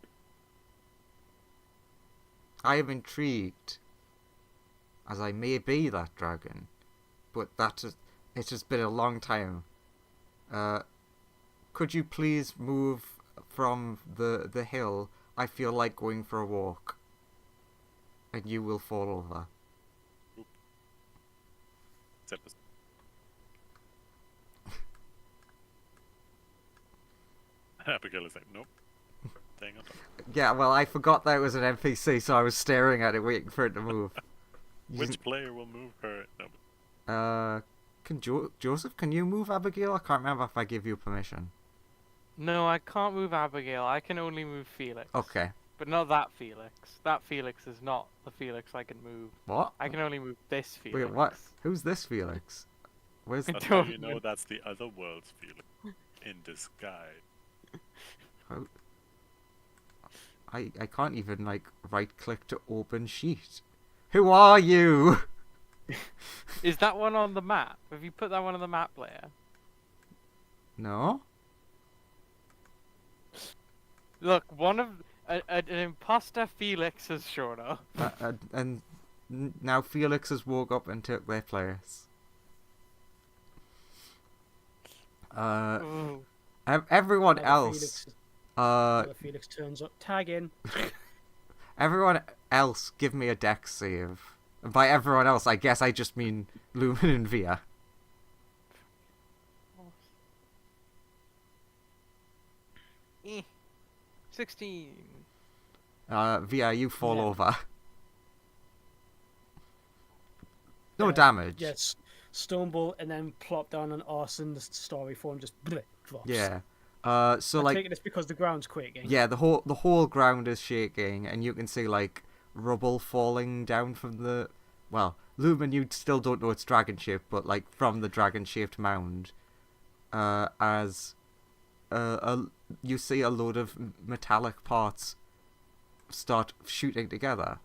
I am intrigued, as I may be that dragon, but it's just been a long time. Could you please move from the hill? I feel like going for a walk, and you will fall over.
Except it's- Abigail is like, nope. Staying on top.
Yeah, well, I forgot that it was an NPC, so I was staring at it, waiting for it to move.
Which player will move her? No,
Can Joseph? Can you move Abigail? I can't remember if I give you permission.
No, I can't move Abigail. I can only move Felix.
Okay.
But not that Felix. That Felix is not the Felix I can move.
What?
I can only move this Felix.
Wait, what? Who's this Felix? Where's?
that's how
don't
you
know.
know that's the other world's feeling. In disguise.
How? I can't even like right click to open sheet. Who are you?
Is that one on the map? Have you put that one on the map layer?
No.
Look, one of an imposter Felix has shown up.
And now Felix has woke up and took their place.
Ooh.
Everyone
Another
else.
Another Felix turns up. Tag in.
Everyone else, give me a dex save. And by everyone else, I guess I just mean Lumen and Via.
16.
Via, you fall
Yeah.
over. No
Yeah,
damage.
Yes. Stumble and then plop down on arson. The story form just drops.
Yeah. So
I
like,
take it it's because the ground's quaking.
yeah, the whole ground is shaking, and you can see like rubble falling down from the. Well, Lumen, you still don't know it's dragon shaped, but like from the dragon shaped mound, as you see a load of metallic parts start shooting together.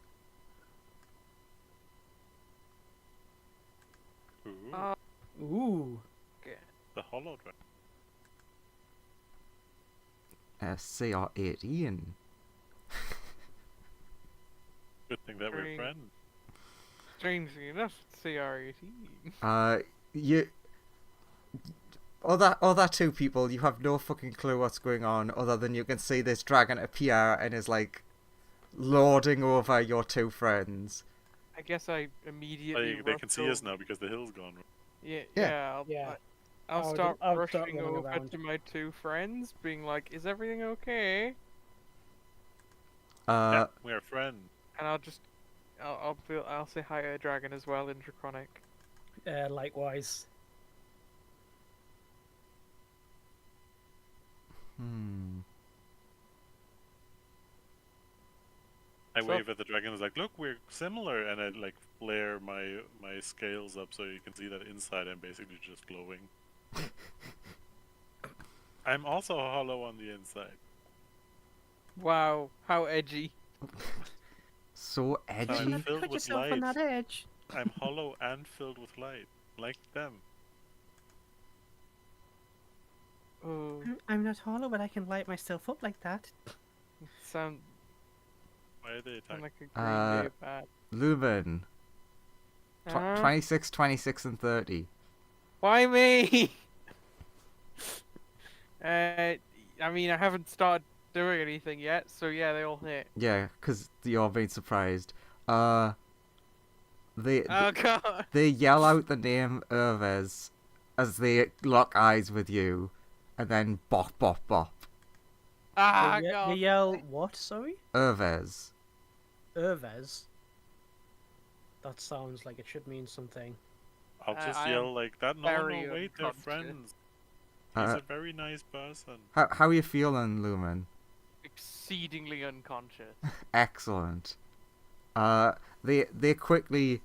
Ooh,
Ooh.
the hollow dragon.
CR18.
Good thing that we're
Green.
friends.
Strangely enough, CR18.
You... Other two people, you have no fucking clue what's going on, other than you can see this dragon appear and is like lording over your two friends.
I guess I immediately.
They can
rush
see us
over-
now because the hill's gone.
Yeah,
Yeah.
yeah.
Yeah.
I'll
I'll
start
start
rushing
running
over
around.
to my two friends, being like, "Is everything okay?"
Yeah, we are friends.
And I'll say hi to a dragon as well in Draconic.
Likewise.
I
So-
wave at the dragon. Is like, look, we're similar, and I like flare my scales up so you can see that inside I'm basically just glowing. I'm also hollow on the inside.
Wow, how edgy!
So edgy.
I'm filled with light.
edge.
I'm hollow and filled with light, like them.
Oh,
I'm not hollow, but I can light myself up like that.
sound
Why are they attacking?
like a Green Day bad.
Lumen. 26, 26, and 30.
Why me? I mean, I haven't started doing anything yet, so yeah, they all hit.
Yeah, because you're being surprised. They
Oh god!
they yell out the name Ervez as they lock eyes with you, and then bop, bop, bop.
Ah
They
god!
yell what? Sorry,
Ervez.
Ervez. That sounds like it should mean something.
I'll just
I am
yell like that. No,
very
no, wait, they're
unconscious.
friends. He's
Uh,
a very nice person.
how are you feeling, Lumen?
Exceedingly unconscious.
Excellent. They quickly,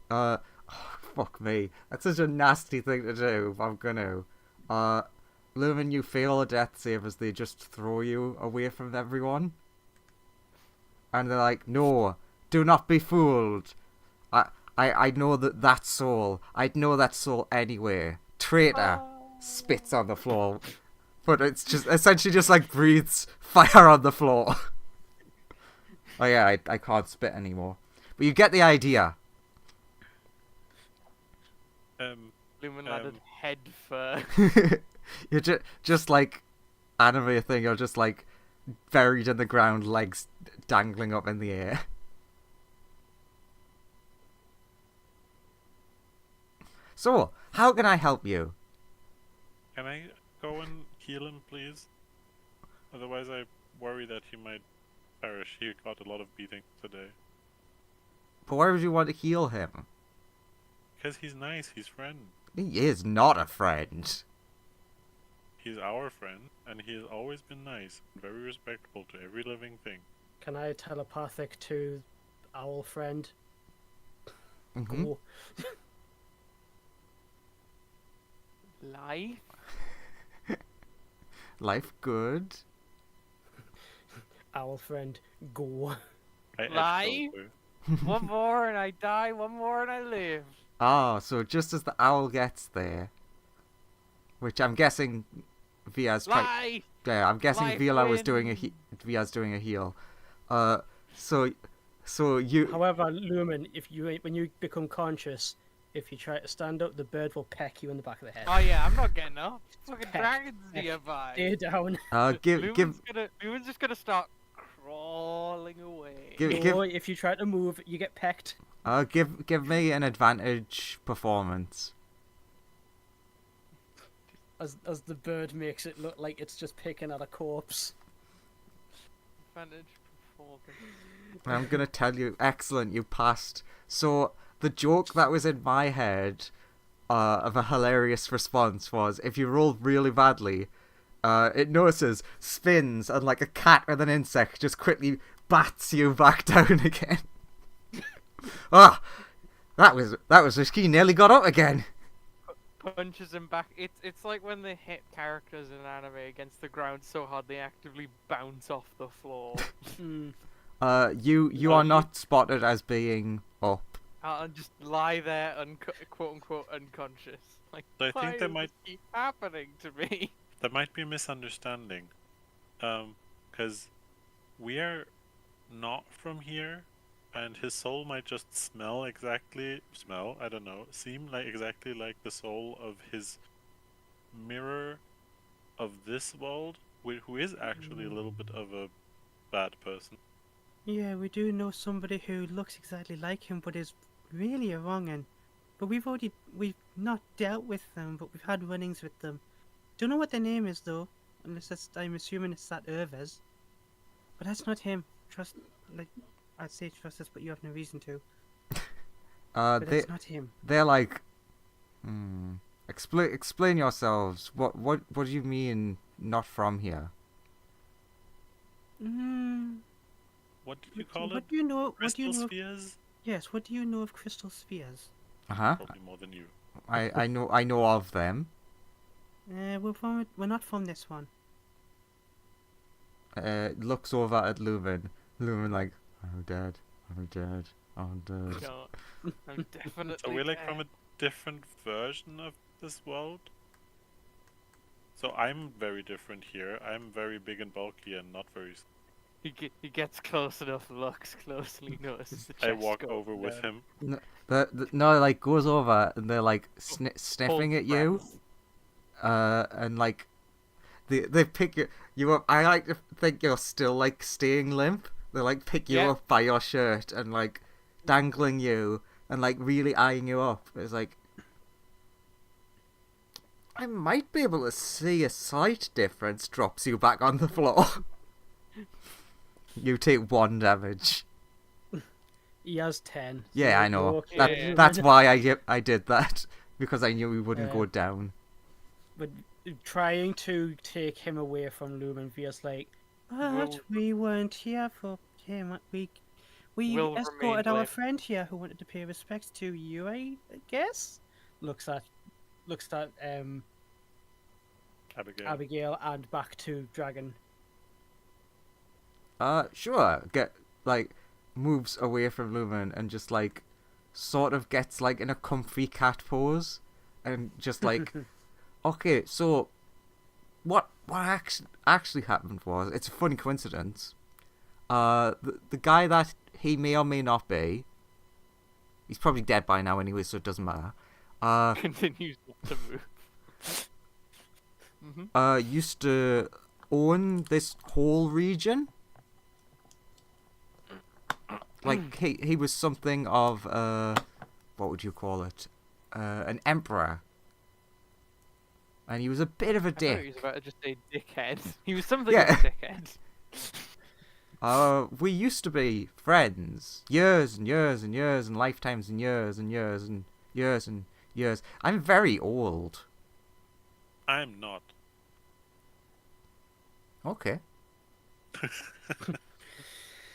fuck me. That's such a nasty thing to do, but I'm gonna. Lumen, you fail a death save as they just throw you away from everyone. And they're like, no, do not be fooled. I know that soul. I'd know that soul anyway. Traitor. Spits on the floor. But it's just, essentially just like breathes fire on the floor. Oh yeah, I can't spit anymore. But you get the idea.
Lumen landed head first.
You're just like anime thing, you're just like buried in the ground, legs dangling up in the air. So, how can I help you?
Can I go and heal him, please? Otherwise, I worry that he might perish. He got a lot of beating today.
But why would you want to heal him?
Because he's nice, he's friend.
He is not a friend.
He's our friend, and he has always been nice and very respectful to every living thing.
Can I telepathic to owl friend?
Mhm.
Go.
Life?
Life good.
Owl friend, go.
I edged
Life?
over.
One more and I die, one more and I live.
Ah, so just as the owl gets there, which I'm guessing Via's
Life!
yeah, I'm guessing
Life
Vila was doing
wins.
Via's doing a heal. So you
However, Lumen, when you become conscious, if you try to stand up, the bird will peck you in the back of the head.
Oh yeah, I'm not getting up. Fucking
Peck,
dragons
peck.
nearby.
Stay down.
give
Lumen's just gonna start crawling away.
Give-
No, if you try to move, you get pecked.
give me an advantage performance.
As the bird makes it look like it's just picking at a corpse.
Advantage performance.
I'm gonna tell you, excellent, you passed. So the joke that was in my head, of a hilarious response was, if you roll really badly, it notices, spins, and like a cat with an insect just quickly bats you back down again. Ah, That was risky. Nearly got up again.
Punches him back. It's like when they hit characters in anime against the ground so hard they actively bounce off the floor.
Mm.
You are not spotted as being up.
And just lie there, quote unquote, unconscious. Like,
I
why
think there
is
might
this keep happening to me?
there might be a misunderstanding, because we are not from here, and his soul might just seem like exactly like the soul of his mirror of this world, who is actually a little bit of a bad person.
Yeah, we do know somebody who looks exactly like him, but is really a wrong un. But we've not dealt with them, but we've had run-ins with them. Don't know what their name is though, I'm assuming it's that Irvez. But that's not him. I'd say trust us, but you have no reason to. But that's not him.
They're like, explain yourselves. What do you mean not from here?
What did you call it?
What do you know?
Crystal spheres?
Yes. What do you know of crystal spheres?
Probably more than you.
I know of them.
We're not from this one.
Looks over at Lumen. Lumen like, I'm dead. I'm dead. I'm dead.
No, I'm definitely.
So we're like
dead.
from a different version of this world. So I'm very different here. I'm very big and bulky and not very.
He gets close enough, looks closely, notices the chest
I walk
go
over with
down.
him.
No, like goes over and they're like sniffing at you, and like they pick you up. I like to think you're still like staying limp. They like pick you
Yeah.
up by your shirt and like dangling you and like really eyeing you up. It's like I might be able to see a slight difference. Drops you back on the floor. You take 1 damage.
He has 10.
Yeah, I know.
okay.
That's why I did that, because I knew he wouldn't go down.
But trying to take him away from Lumen, Via's like,
Will-
we weren't here for him. We
Will
escorted
remain
our
limp.
friend here who wanted to pay respects to you, I guess. Looks at
Abigail.
Abigail and back to Dragon.
Sure. Moves away from Lumen and just like sort of gets like in a comfy cat pose and just like okay, so what actually happened was, it's a funny coincidence. The guy that he may or may not be, he's probably dead by now anyway, so it doesn't matter.
Continues not to move.
Used to own this whole region. Like he was something of what would you call it? An emperor. And he was a bit of a
I thought he was
dick.
about to just say dickhead. He was something
Yeah.
of a dickhead.
We used to be friends. Years and years and years and lifetimes and years and years and years and years. I'm very old.
I'm not.
Okay.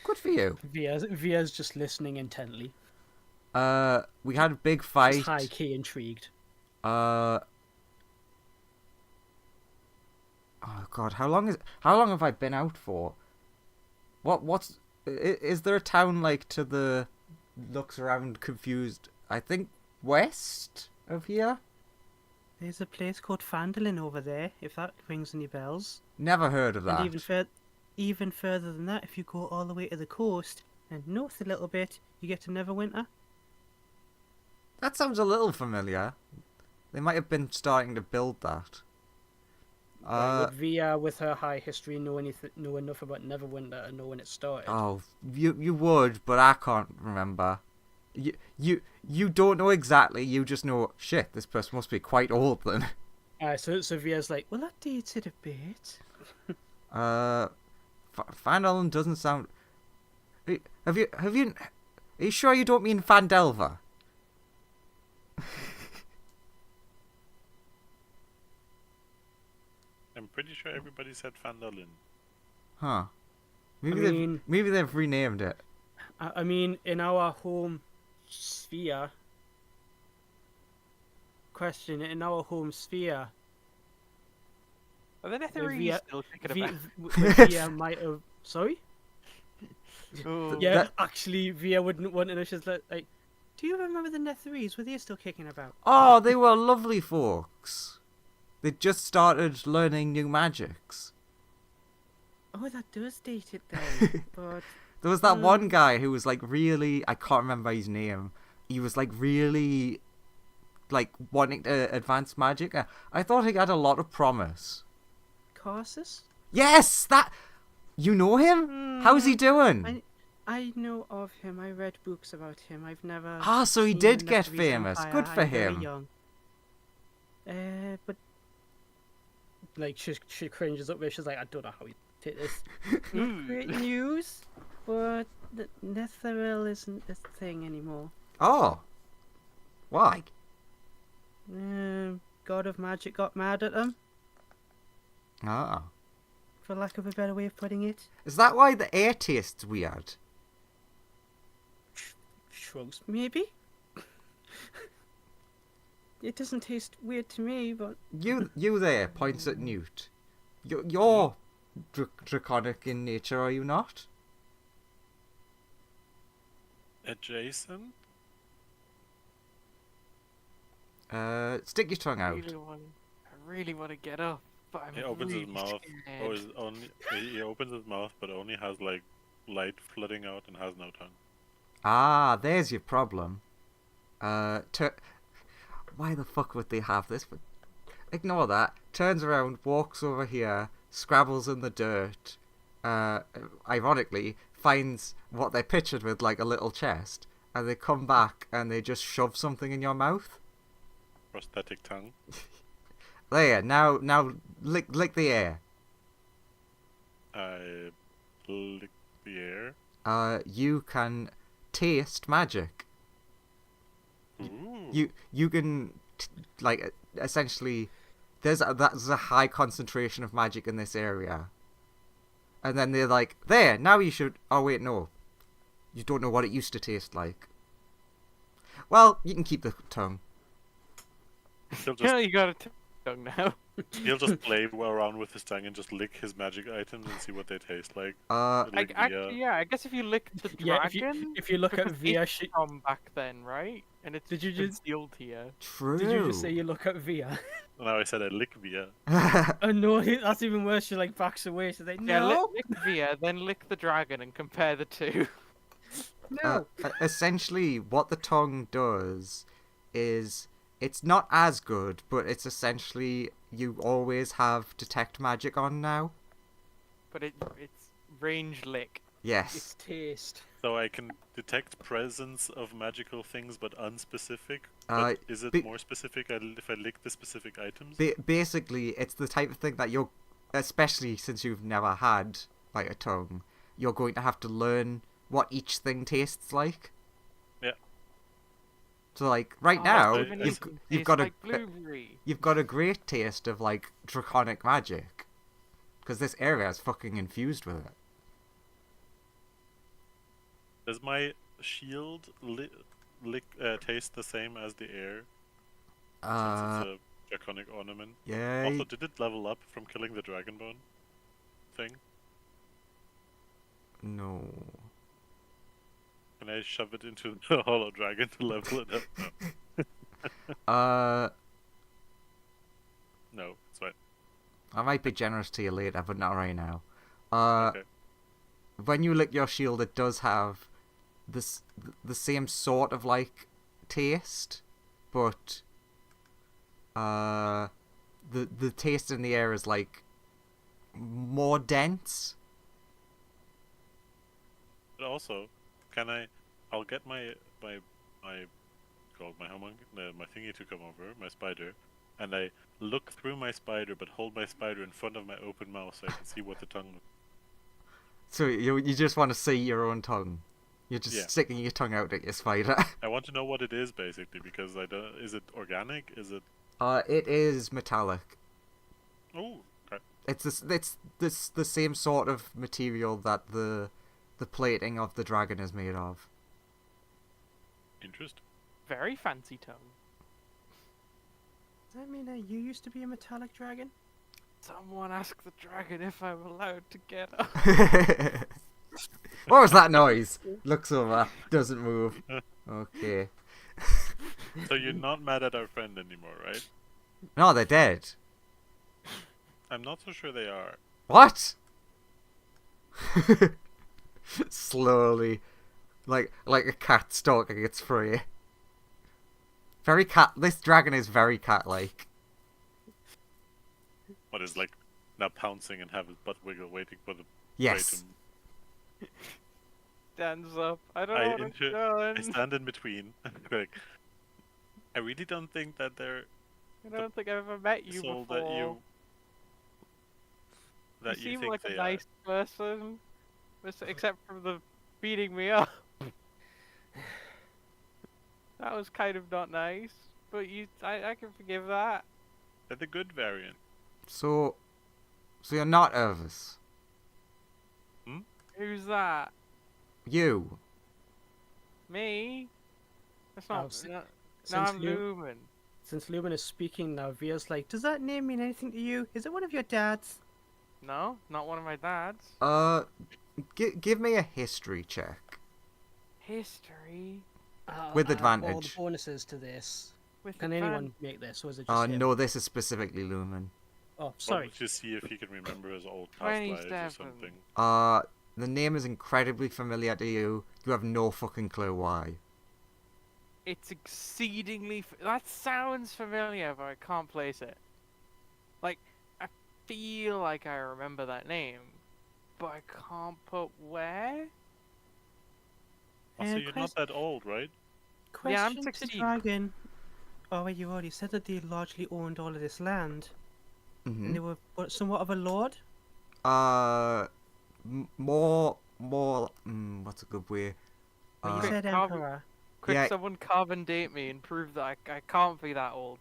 Good for you.
Via's just listening intently.
We had a big
She's
fight.
high key intrigued.
Oh God, how long have I been out for? Is there a town like to the looks around confused? I think west of here.
There's a place called Phandelver over there, if that rings any bells.
Never heard of that.
And even further than that, if you go all the way to the coast and north a little bit, you get to Neverwinter.
That sounds a little familiar. They might have been starting to build that.
Would Via, with her high history, know enough about Neverwinter and know when it started?
Oh, you would, but I can't remember. You don't know exactly. You just know, shit, this person must be quite old then.
So Via's like, well, that dates it a bit.
Phandelver doesn't sound. Are you sure you don't mean Phandelver?
I'm pretty sure everybody said Phandalin.
Huh.
I mean-
Maybe they've renamed it.
I mean, in our home sphere, question. In our home sphere,
Are the Netherese
Via-
still kicking
Via might have. Sorry?
Ooh.
Yeah,
That-
actually, Via wouldn't want to know. She's like, do you remember the Netherese? Were they still kicking about?
Oh, they were lovely folks. They just started learning new magics.
Oh, that does date it then. But
There was that one guy who was like really, I can't remember his name. He was like really, like wanting to advance magic. I thought he had a lot of promise.
Carsus?
Yes, that. You know him? How's he doing?
I know of him. I read books about him. I've never.
Ah, so he
seen
did
the
get
Netherese
famous.
Empire.
Good for
I'm very
him.
young. But like she cringes up there. She's like, I don't know how he did this. Not great news, but the Netheril isn't a thing anymore.
Oh. Why?
God of Magic got mad at him,
Ah.
for lack of a better way of putting it.
Is that why the air tastes weird?
Shrugs, maybe. It doesn't taste weird to me, but
You there, points at Newt. You're draconic in nature, are you not?
Adjacent?
Stick your tongue out.
I really want to get up, but I'm
He opens
really
his mouth.
scared.
Oh, he opens his mouth, but only has like light flooding out and has no tongue.
Ah, there's your problem. Why the fuck would they have this? But ignore that. Turns around, walks over here, scrabbles in the dirt. Ironically, finds what they're pictured with, like a little chest, and they come back and they just shove something in your mouth.
Prosthetic tongue.
There, now lick the air.
I lick the air.
You can taste magic.
Ooh.
You can like essentially there's a high concentration of magic in this area, and then they're like, there, now you should. Oh wait, no, you don't know what it used to taste like. Well, you can keep the tongue.
He'll
Yeah,
just
you got a tongue now.
he'll just play around with his tongue and just lick his magic items and see what they taste like. Lick
Actually, yeah, I guess if you lick the
yeah.
dragon,
If you look at
because
Via,
it's from back then, right? And it's
Did you just-
concealed here.
True.
did you just say you look at Via?
Now I said I lick via.
Oh no, that's even worse. She like backs away. She's like,
Yeah,
no,
lick Via, then lick the dragon and compare the two.
no.
Essentially, what the tongue does is it's not as good, but it's essentially you always have detect magic on now.
But it's range lick.
Yes.
It's taste.
So I can detect presence of magical things, but unspecific.
Uh,
But is it
be-
more specific if I lick the specific items?
Basically, it's the type of thing that you're, especially since you've never had like a tongue, you're going to have to learn what each thing tastes like.
Yeah.
So like right
Oh,
now,
even
you've
it
you've
tastes
got
like
a
blueberry.
you've got a great taste of like draconic magic, because this area is fucking infused with it.
Does my shield taste the same as the air? Since it's a draconic ornament.
Yeah.
Also, did it level up from killing the dragonbone thing?
No.
Can I shove it into the hollow dragon to level it up? No. No, it's fine.
I might be generous to you later, but not right now.
Okay.
When you lick your shield, it does have the same sort of like taste, but the taste in the air is like more dense.
But also, I'll get my my thingy to come over, my spider, and I look through my spider, but hold my spider in front of my open mouth so I can see what the tongue looks.
So you just want to see your own tongue. You're just
Yeah.
sticking your tongue out at your spider.
I want to know what it is basically because I don't. Is it organic? Is it?
It is metallic.
Oh, okay.
It's the same sort of material that the plating of the dragon is made of.
Interesting.
Very fancy tongue.
Does that mean that you used to be a metallic dragon?
Someone ask the dragon if I'm allowed to get up.
What was that noise? Looks over, doesn't move. Okay.
So you're not mad at our friend anymore, right?
No, they're dead.
I'm not so sure they are.
What? Slowly, like a cat stalking its prey. Very cat. This dragon is very cat-like.
What is like now pouncing and have his butt wiggle, waiting for the
Yes.
prey
Stands up. I don't
I
know what I'm
inter-
doing.
I stand in between. Like, I really don't think that they're
I don't think I've ever met you
soul
before.
that
you
you
seem
think
like
they
a nice person, except for the beating me up. That was kind of not nice, but I can forgive that.
are. They're the good variant.
So you're not Elvis.
Who's that?
You.
Me? That's
Oh,
not.
si-
No,
since
I'm
Lu-
Lumen.
Since Lumen is speaking now, Via's like, does that name mean anything to you? Is it one of your dads?
No, not one of my dads.
Give me a history check.
History
With
All the
advantage.
bonuses to this.
with
Can
advan-
anyone make this, or is it just him?
No, this is specifically Lumen.
Oh, sorry.
Or just see if he can remember his old past lives or
27.
something.
The name is incredibly familiar to you. You have no fucking clue why.
It's exceedingly. That sounds familiar, but I can't place it. Like, I feel like I remember that name, but I can't put where.
Also, you're not that old, right?
Yeah, I'm
Question to
16.
Dragon. Oh, wait, you already said that they largely owned all of this land, and they
Mm-hmm.
were somewhat of a lord.
More. What's a good way?
But you
Uh,
said
Carve-
emperor.
Quick,
Yeah.
someone carbon date me and prove that I can't be that old.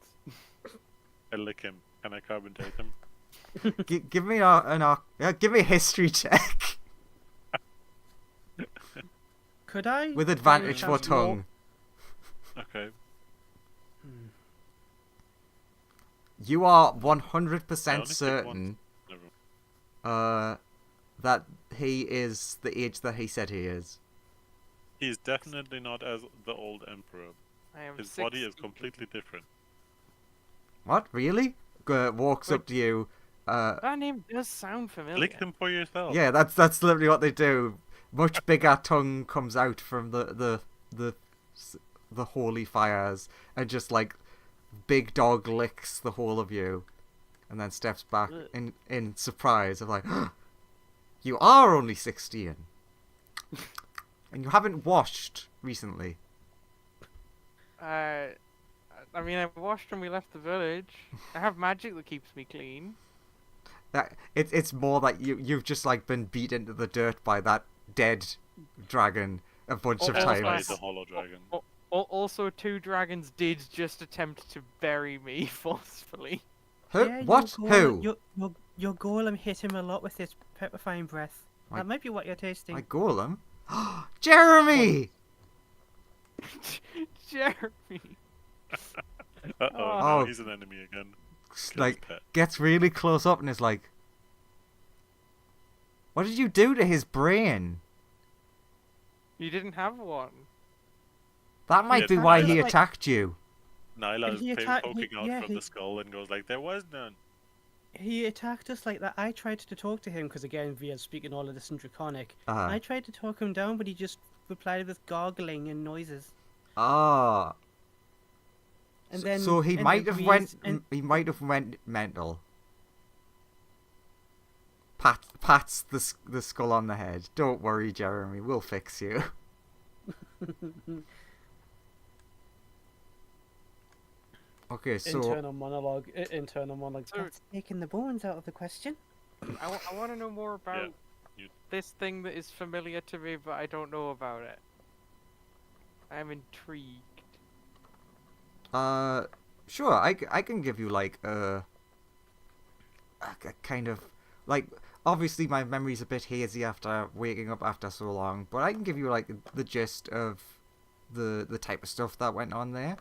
I lick him. Can I carbon date him?
give me give me a history check
Could I?
with
by any
advantage for
chance roll-
tongue.
Okay.
Hmm.
You are
I
100%
only picked
certain
Never.
that he is the age that he said he is.
He's definitely not as the old emperor.
I am
His body is
16.
completely different.
What? Really? Walks up to you.
That name does sound familiar.
Lick him for yourself.
Yeah, that's literally what they do. Much bigger tongue comes out from the holy fires, and just like big dog licks the whole of you, and then steps back
Ugh.
in surprise of like, you are only 16, and you haven't washed recently.
I mean, I washed when we left the village. I have magic that keeps me clean.
That it's more that you've just like been beat into the dirt by that dead dragon a bunch of
Oh,
That's why
times.
he's a hollow dragon.
Also, two dragons did just attempt to bury me forcefully.
Who?
Yeah,
What? Who?
Your golem hit him a lot with its petrifying breath.
My-
That might be what you're tasting.
My golem? Jeremy!
Jeremy.
Uh-oh,
Oh.
no, he's an enemy again. Kill
Like,
his pet.
gets really close up and is like, what did you do to his brain?
You didn't have one.
That might
Yeah,
be why
it's
he
like-
attacked you.
Nyla
And
is
he attacked-
poking out
yeah,
from
he-
the skull and goes like, there was none.
He attacked us like that. I tried to talk to him because again, Via's speaking all of this in Draconic.
Uh-huh.
I tried to talk him down, but he just replied with gargling and noises.
Ah.
And
So-
then
so he
and
might
then
have
Via's-
went.
and-
He might have went mental. Pats the skull on the head. Don't worry, Jeremy. We'll fix you. Okay, so
internal monologue. Internal monologue.
So-
That's taking the bones out of the question.
I want to know more about
you-
this thing that is familiar to me, but I don't know about it. I'm intrigued.
sure. I can give you like a kind of like. Obviously, my memory's a bit hazy after waking up after so long, but I can give you like the gist of the type of stuff that went on there.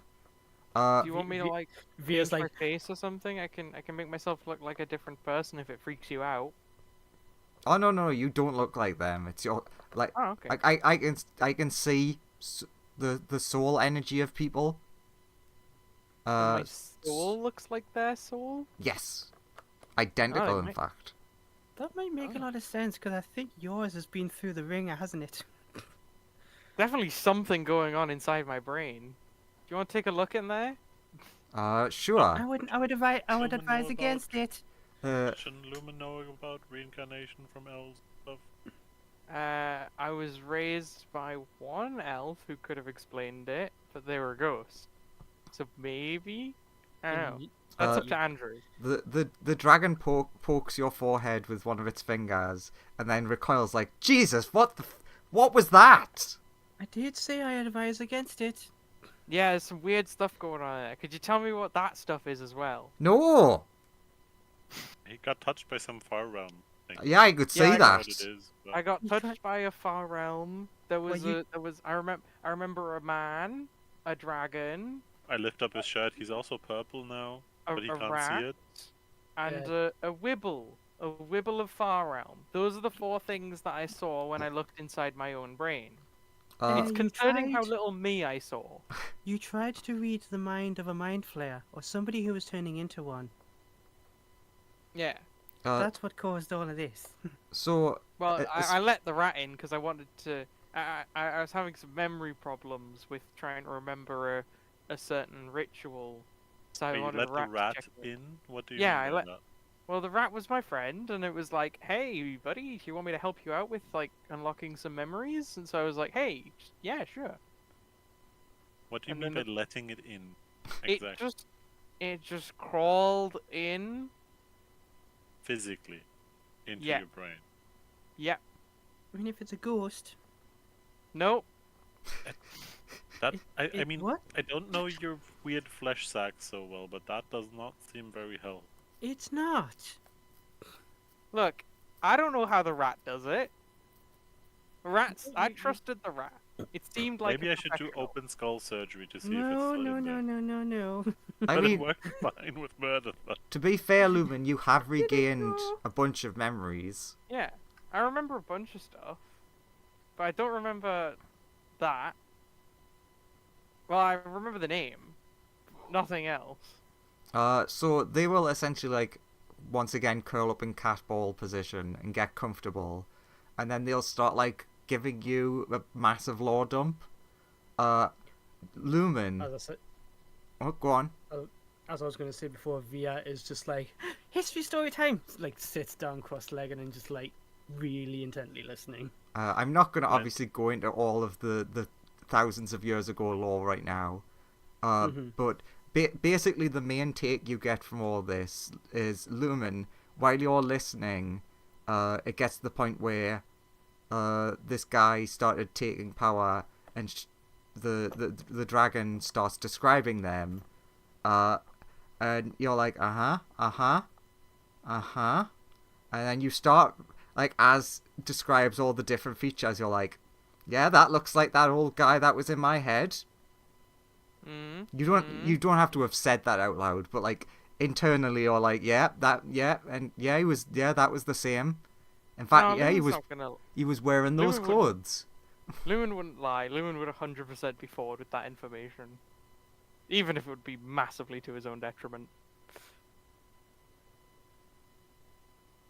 Uh,
Do you want me to
Vi-
like
Via's
change my
like,
face or something? I can make myself look like a different person if it freaks you out.
oh no, you don't look like them. It's your like
Oh, okay.
I can see the soul energy of people.
And my
S-
soul looks like their soul.
yes,
Oh,
identical
they
in
might-
fact.
that might make a
Oh.
lot of sense because I think yours has been through the ringer, hasn't it?
Definitely something going on inside my brain. Do you want to take a look in there?
Sure.
I would advise
Someone know
advise against
about-
it.
Shouldn't Lumen know about reincarnation from elves and stuff?
I was raised by one elf who could have explained it, but they were ghosts. So maybe? I don't know.
Y-
That's
Uh,
up to Andrew.
The dragon pokes your forehead with one of its fingers, and then recoils like, Jesus, what was that?
I did say I advise against it.
Yeah, there's some weird stuff going on there. Could you tell me what that stuff is as well?
No.
He got touched by some far realm thing.
Yeah, I could
Yeah,
see
I
I don't know
that.
what it is, but
I got
You
touched
tried-
by a far realm. There was
you-
I remember a man, a dragon,
I lift up his shirt. He's also purple now,
a,
but he
a
can't
rat,
see it.
and
Yeah.
a wibble. A wibble of far realm. Those are the four things that I saw when I looked inside my own brain. It's
you
concerning how
tried-
little me I saw.
You tried to read the mind of a mind flayer or somebody who was turning into one.
Yeah.
That's what caused all of this.
So
Well,
it's-
I let the rat in because I wanted to. I was having some memory problems with trying to remember a certain ritual, so I
Wait, you
wanted
let
a
the
rat
rat
to check it.
in? What do you
Yeah,
mean
I
by
let-
that?
Well, the rat was my friend, and it was like, "Hey, buddy, do you want me to help you out with like unlocking some memories?" And so I was like, "Hey, yeah, sure."
What do you
and
mean by
then
letting it in?
It
Exactly.
just crawled in.
Physically into
Yeah.
your brain.
Yep.
I mean, if it's a ghost.
Nope.
That I mean,
What?
I don't know your weird flesh sack so well, but that does not seem very helpful.
It's not.
Look, I don't know how the rat does it. Rats, I
You-
trusted the rat. It seemed like
Maybe
a
I should do
professional.
open skull surgery to see if it's
No,
still
no,
in
no,
there.
no, no, no.
I
But it
mean,
worked fine with murder.
to be fair, Lumen, you have regained
know.
a bunch of memories.
Yeah, I remember a bunch of stuff, but I don't remember that. Well, I remember the name, nothing else.
So they will essentially like once again curl up in cat ball position and get comfortable, and then they'll start like giving you a massive lore dump. Lumen,
As I said,
oh, go on.
as I was going to say before, Via is just like history story time. Like sits down cross-legged and just like really intently listening.
I'm not going to
Right.
obviously go into all of the thousands of years ago lore right now, but basically the main take you get from all this is Lumen, while you're listening, it gets to the point where this guy started taking power and the dragon starts describing them, and you're like, and then you start, like, as describes all the different features, you're like, yeah, that looks like that old guy that was in my head.
Mm.
You don't have to have said that out loud, but like internally you're like, yeah, that was the same. In fact,
No,
yeah,
Lumen's not gonna.
he was wearing those
Lumen wouldn't-
clothes.
Lumen wouldn't lie. Lumen would 100% be forward with that information, even if it would be massively to his own detriment.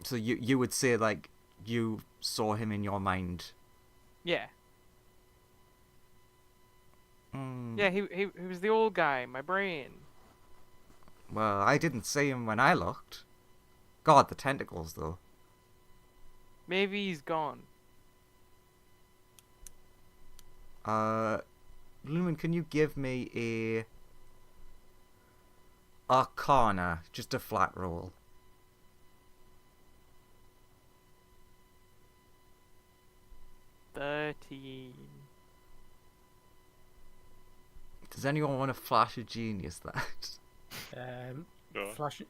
So you would say like you saw him in your mind.
Yeah.
Mm,
Yeah, he was the old guy, my brain.
Well, I didn't see him when I looked. God, the tentacles though.
Maybe he's gone.
Lumen, can you give me a Arcana, just a flat roll?
$13.
Does anyone want to flash of genius that?
No.
Flash.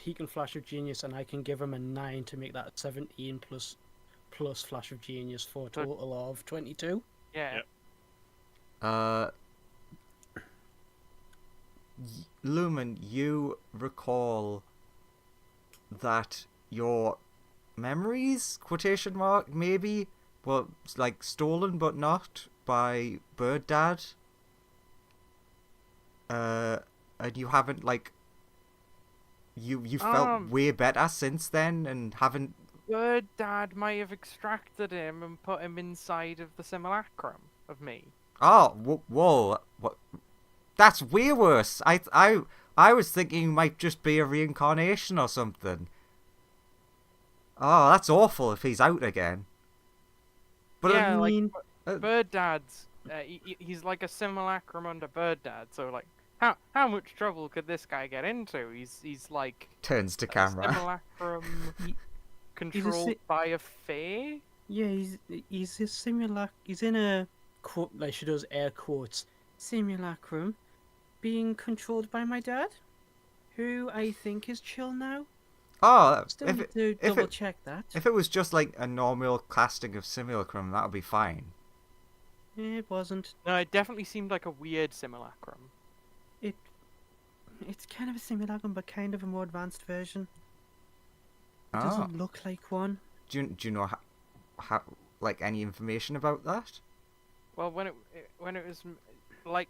He can flash of genius, and I can give him a 9 to make that 17 plus flash of genius for a
So-
total of 22.
Yeah.
Yep.
Lumen, you recall that your memories, quotation mark, maybe, were like stolen but not by Bird Dad. And you haven't like you felt way better since then, and haven't.
Bird Dad might have extracted him and put him inside of the simulacrum of me.
Oh, whoa, what? That's way worse. I was thinking you might just be a reincarnation or something. Oh, that's awful if he's out again. But
yeah,
I mean,
Bird Dad's he's like a simulacrum under Bird Dad. So like, how much trouble could this guy get into? He's like
turns to
a
camera.
simulacrum controlled by a fae.
yeah, he's a simulacrum. He's in a quote, like she does air quotes, simulacrum, being controlled by my dad, who I think is chill now.
Oh,
Still need to double check that.
If it was just like a normal casting of simulacrum, that would be fine.
It wasn't.
No, it definitely seemed like a weird simulacrum.
It's kind of a simulacrum, but kind of a more advanced version. It
Oh.
doesn't look like one.
Do you know how like any information about that?
Well, when it was like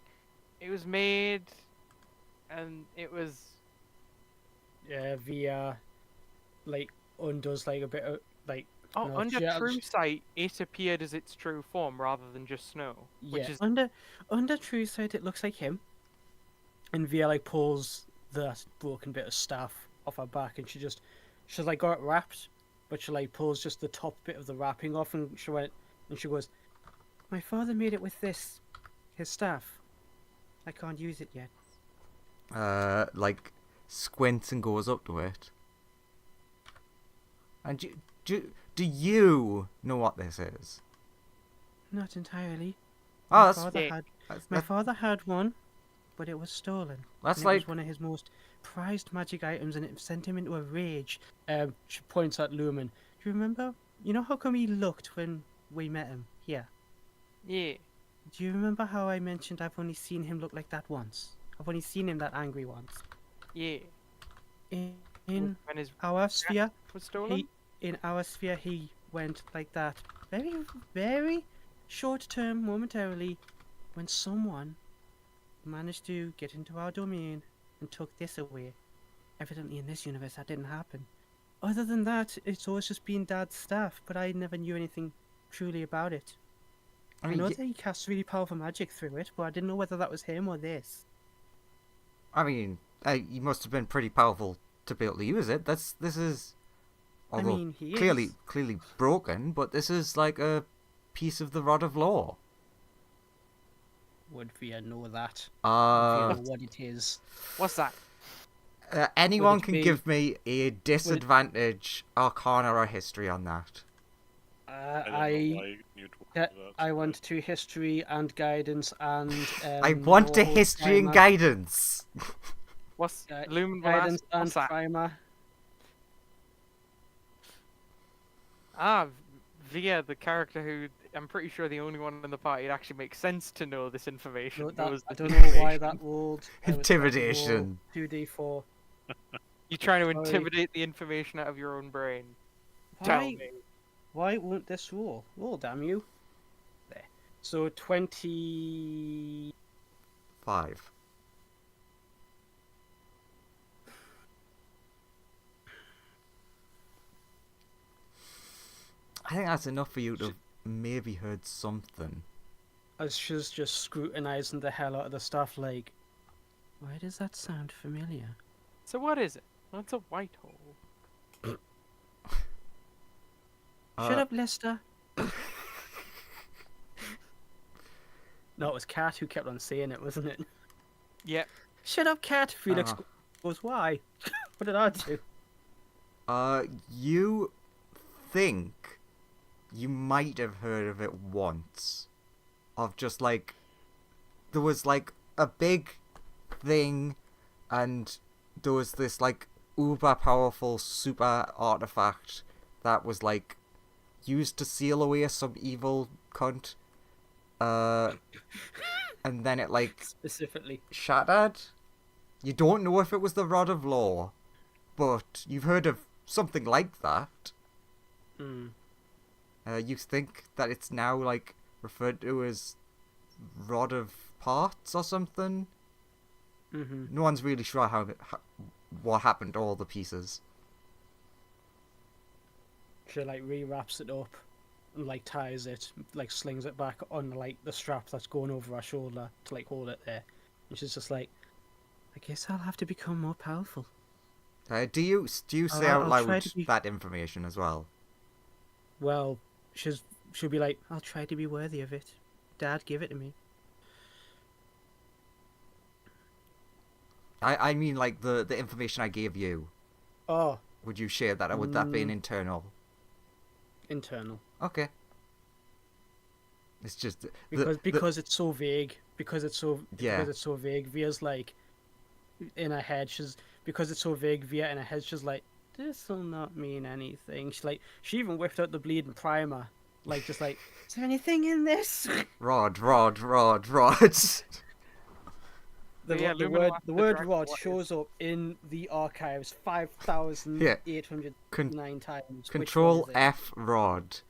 it was made, and it was
Via like undoes like a bit of like. no,
under
she-
True Sight, it appeared as its true form rather than just snow, which
Yeah,
is
under True Sight it looks like him, and Via like pulls that broken bit of staff off her back, and she's like got it wrapped, but she like pulls just the top bit of the wrapping off, and she goes, "My father made it with his staff. I can't use it yet."
Like squints and goes up to it. And do you know what this is?
Not entirely.
Oh,
My
that's
father
sick.
had
that's,
my
that-
father had one, but it was stolen.
that's
And it
like
was one of his most prized magic items, and it sent him into a rage. She points at Lumen. Do you remember? You know how come he looked when we met him here?
yeah.
Do you remember how I mentioned I've only seen him look like that once? I've only seen him that angry once.
Yeah.
In
When his
our sphere,
was stolen.
he went like that. Very, very short term, momentarily, when someone managed to get into our domain and took this away. Evidently in this universe that didn't happen. Other than that, it's always just been Dad's stuff, but I never knew anything truly about it.
I
I
mean,
know
y-
that he casts really powerful magic through it, but I didn't know whether that was him or this.
he must have been pretty powerful to be able to use it. This is, although
I mean, he
clearly
is.
broken, but this is like a piece of the rod of law.
Would Via know that? Would Via know what it is?
What's that?
Anyone
it
can
be-
give me a disadvantage Arcana or history on that.
I don't know
I
why you'd want
yeah,
that.
I want to history and guidance and.
I want a
Warhol
history and
primer.
guidance.
What's
Gui-
Lumen will ask,
Guidance and
what's that?
primer.
Via, the character who I'm pretty sure the only one in the party it actually makes sense to know this information.
No, that,
knows
I
this
don't know why
information.
that rolled.
Intimidation.
2d4.
You're trying to
Sorry.
intimidate the information out of your own brain.
Why?
Tell me.
Why won't this roll? Roll, damn you. There. So 20.
5. I think that's enough for you to have maybe heard something.
As she's just scrutinizing the hell out of the stuff, like, why does that sound familiar?
So what is it? That's a white hole.
Shut
Uh,
up, Lester. No, it was Cat who kept on saying it, wasn't it?
Yep.
Shut up, Cat. Felix
Uh-huh.
goes, why? What did I do?
You think you might have heard of it once. Of just like, there was like a big thing, and there was this like uber powerful super artifact that was like used to seal away some evil cunt. And then it like
Specifically.
shattered, You don't know if it was the Rod of Law, but you've heard of something like that.
Hmm.
You think that it's now, like, referred to as Rod of Parts or something?
Mm-hmm.
No one's really sure what happened to all the pieces.
She like rewraps it up and like ties it, like slings it back on like the strap that's going over her shoulder to like hold it there. And she's just like, I guess I'll have to become more powerful.
Do you say
I'll
out
try
loud
to be-
that information as well?
Well, she'll be like, I'll try to be worthy of it. Dad, give it to me.
I mean, like, the information I gave you.
Oh,
Would you share that, or would that be an internal?
internal.
Okay. It's just
Because it's so vague. Because it's so vague. Via's like, in her head, because it's so vague. Via in her head, she's like, this will not mean anything. She even whipped out the bleeding primer, like just like, is there anything in this?
Rod.
Yeah,
The
Luminal asked the
word
dragon
rod
what
shows up in the archives 5,809 times. Which one
Control
is it?
F rod.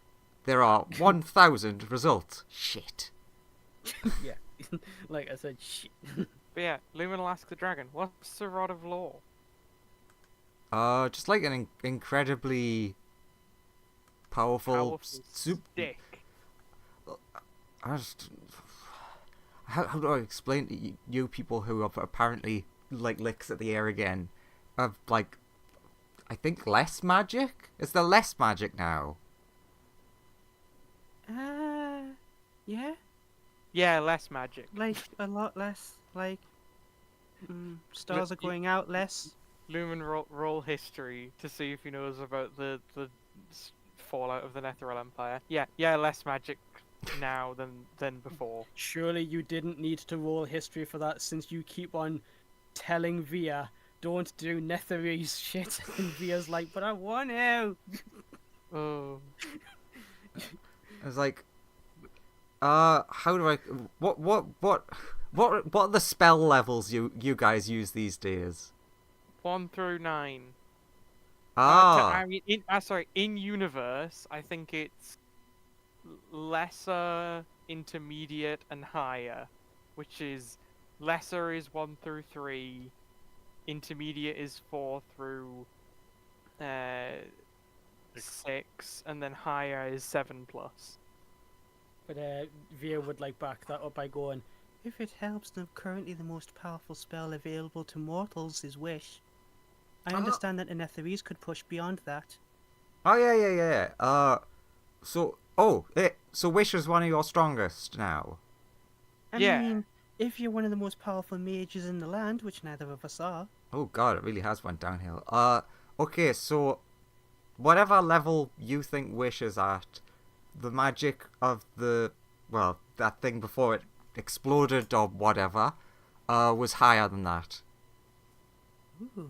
There are 1,000 results. Shit.
Yeah, like I said, shit.
But yeah, Luminal asks the dragon, what's the Rod of Law?
Just like an incredibly powerful
stick.
I just... How do I explain to you people who have apparently, like, licks at the air again, of, like, I think less magic? Is there less magic now?
Yeah,
Yeah, less magic.
like a lot less. Like, stars are going out less.
Lumen roll history to see if he knows about the fallout of the Netherrealm Empire. Yeah, less magic now than before.
Surely you didn't need to roll history for that, since you keep on telling Via, don't do Netherese shit, and Via's like, but I want to.
Oh.
I was like, how do I... What are the spell levels you guys use these days?
1 through 9.
Ah.
I mean, in universe, I think it's lesser, intermediate, and higher, which is lesser is 1 through 3, intermediate is 4 through 6, and then higher is 7 plus.
But Via would like back that up by going, if it helps, currently the most powerful spell available to mortals is Wish. I understand that an Netherese could push beyond that.
Oh, yeah. So Wish is one of your strongest now.
Yeah.
I mean, if you're one of the most powerful mages in the land, which neither of us are.
Oh god, it really has went downhill. Okay, so whatever level you think Wish is at, the magic of that thing before it exploded or whatever, was higher than that.
Ooh.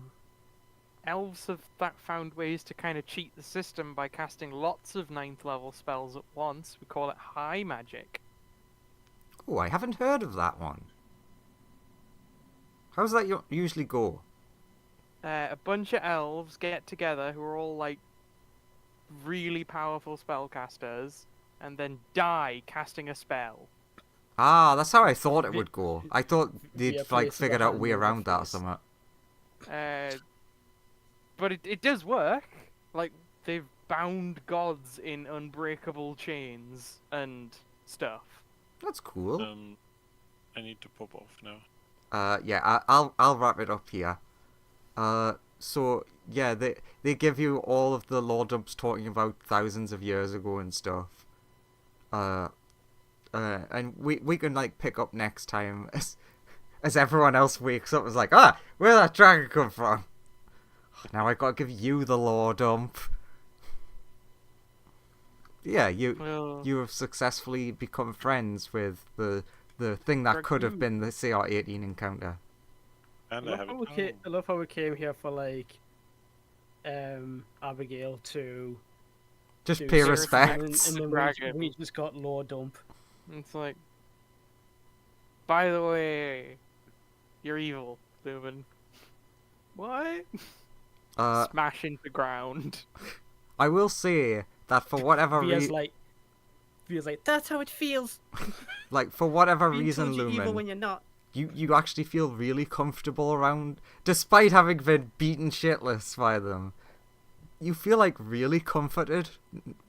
Elves have found ways to kind of cheat the system by casting lots of 9th level spells at once. We call it high magic.
Oh, I haven't heard of that one. How does that usually go?
A bunch of elves get together who are all like really powerful spellcasters and then die casting a spell.
Ah, that's how I thought it would go. I thought they'd
Yeah,
like
place
figured
the
out a way
hand on
around
the
that or
face.
something.
But it does work. Like, they've bound gods in unbreakable chains and stuff.
That's cool.
I need to pop off now.
Yeah, I'll wrap it up here. So yeah, they give you all of the lore dumps talking about thousands of years ago and stuff. And we can like pick up next time as everyone else wakes up and is like, where'd that dragon come from? Now I gotta give you the lore dump. Yeah, you have successfully become friends with the thing that could have been the CR18 encounter.
And
I
I have it.
love how we came here for like Abigail to
Just
do
pay
something,
respects.
and then
Dragon.
we just got lore dump.
It's like, by the way, you're evil. Lumen. What?
Uh,
Smash into ground.
I will say that for whatever
Via's like, that's how it feels.
for whatever
Being
reason,
told you're evil
Lumen,
when you're not.
you actually feel really comfortable around, despite having been beaten shitless by them. You feel like really comforted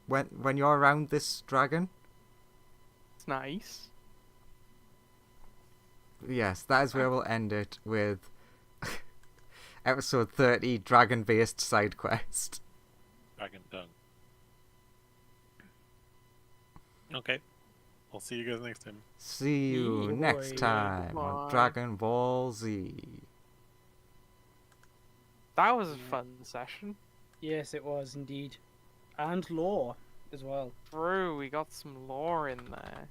when you're around this dragon.
It's nice.
Yes, that is where we'll end it with episode 30, dragon-based side quest.
Dragon done. Okay. I'll see you guys next time.
See you
Boy,
next time on
goodbye.
Dragon Ball Z.
That was a fun session.
Yes, it was indeed. And lore as well.
True, we got some lore in there.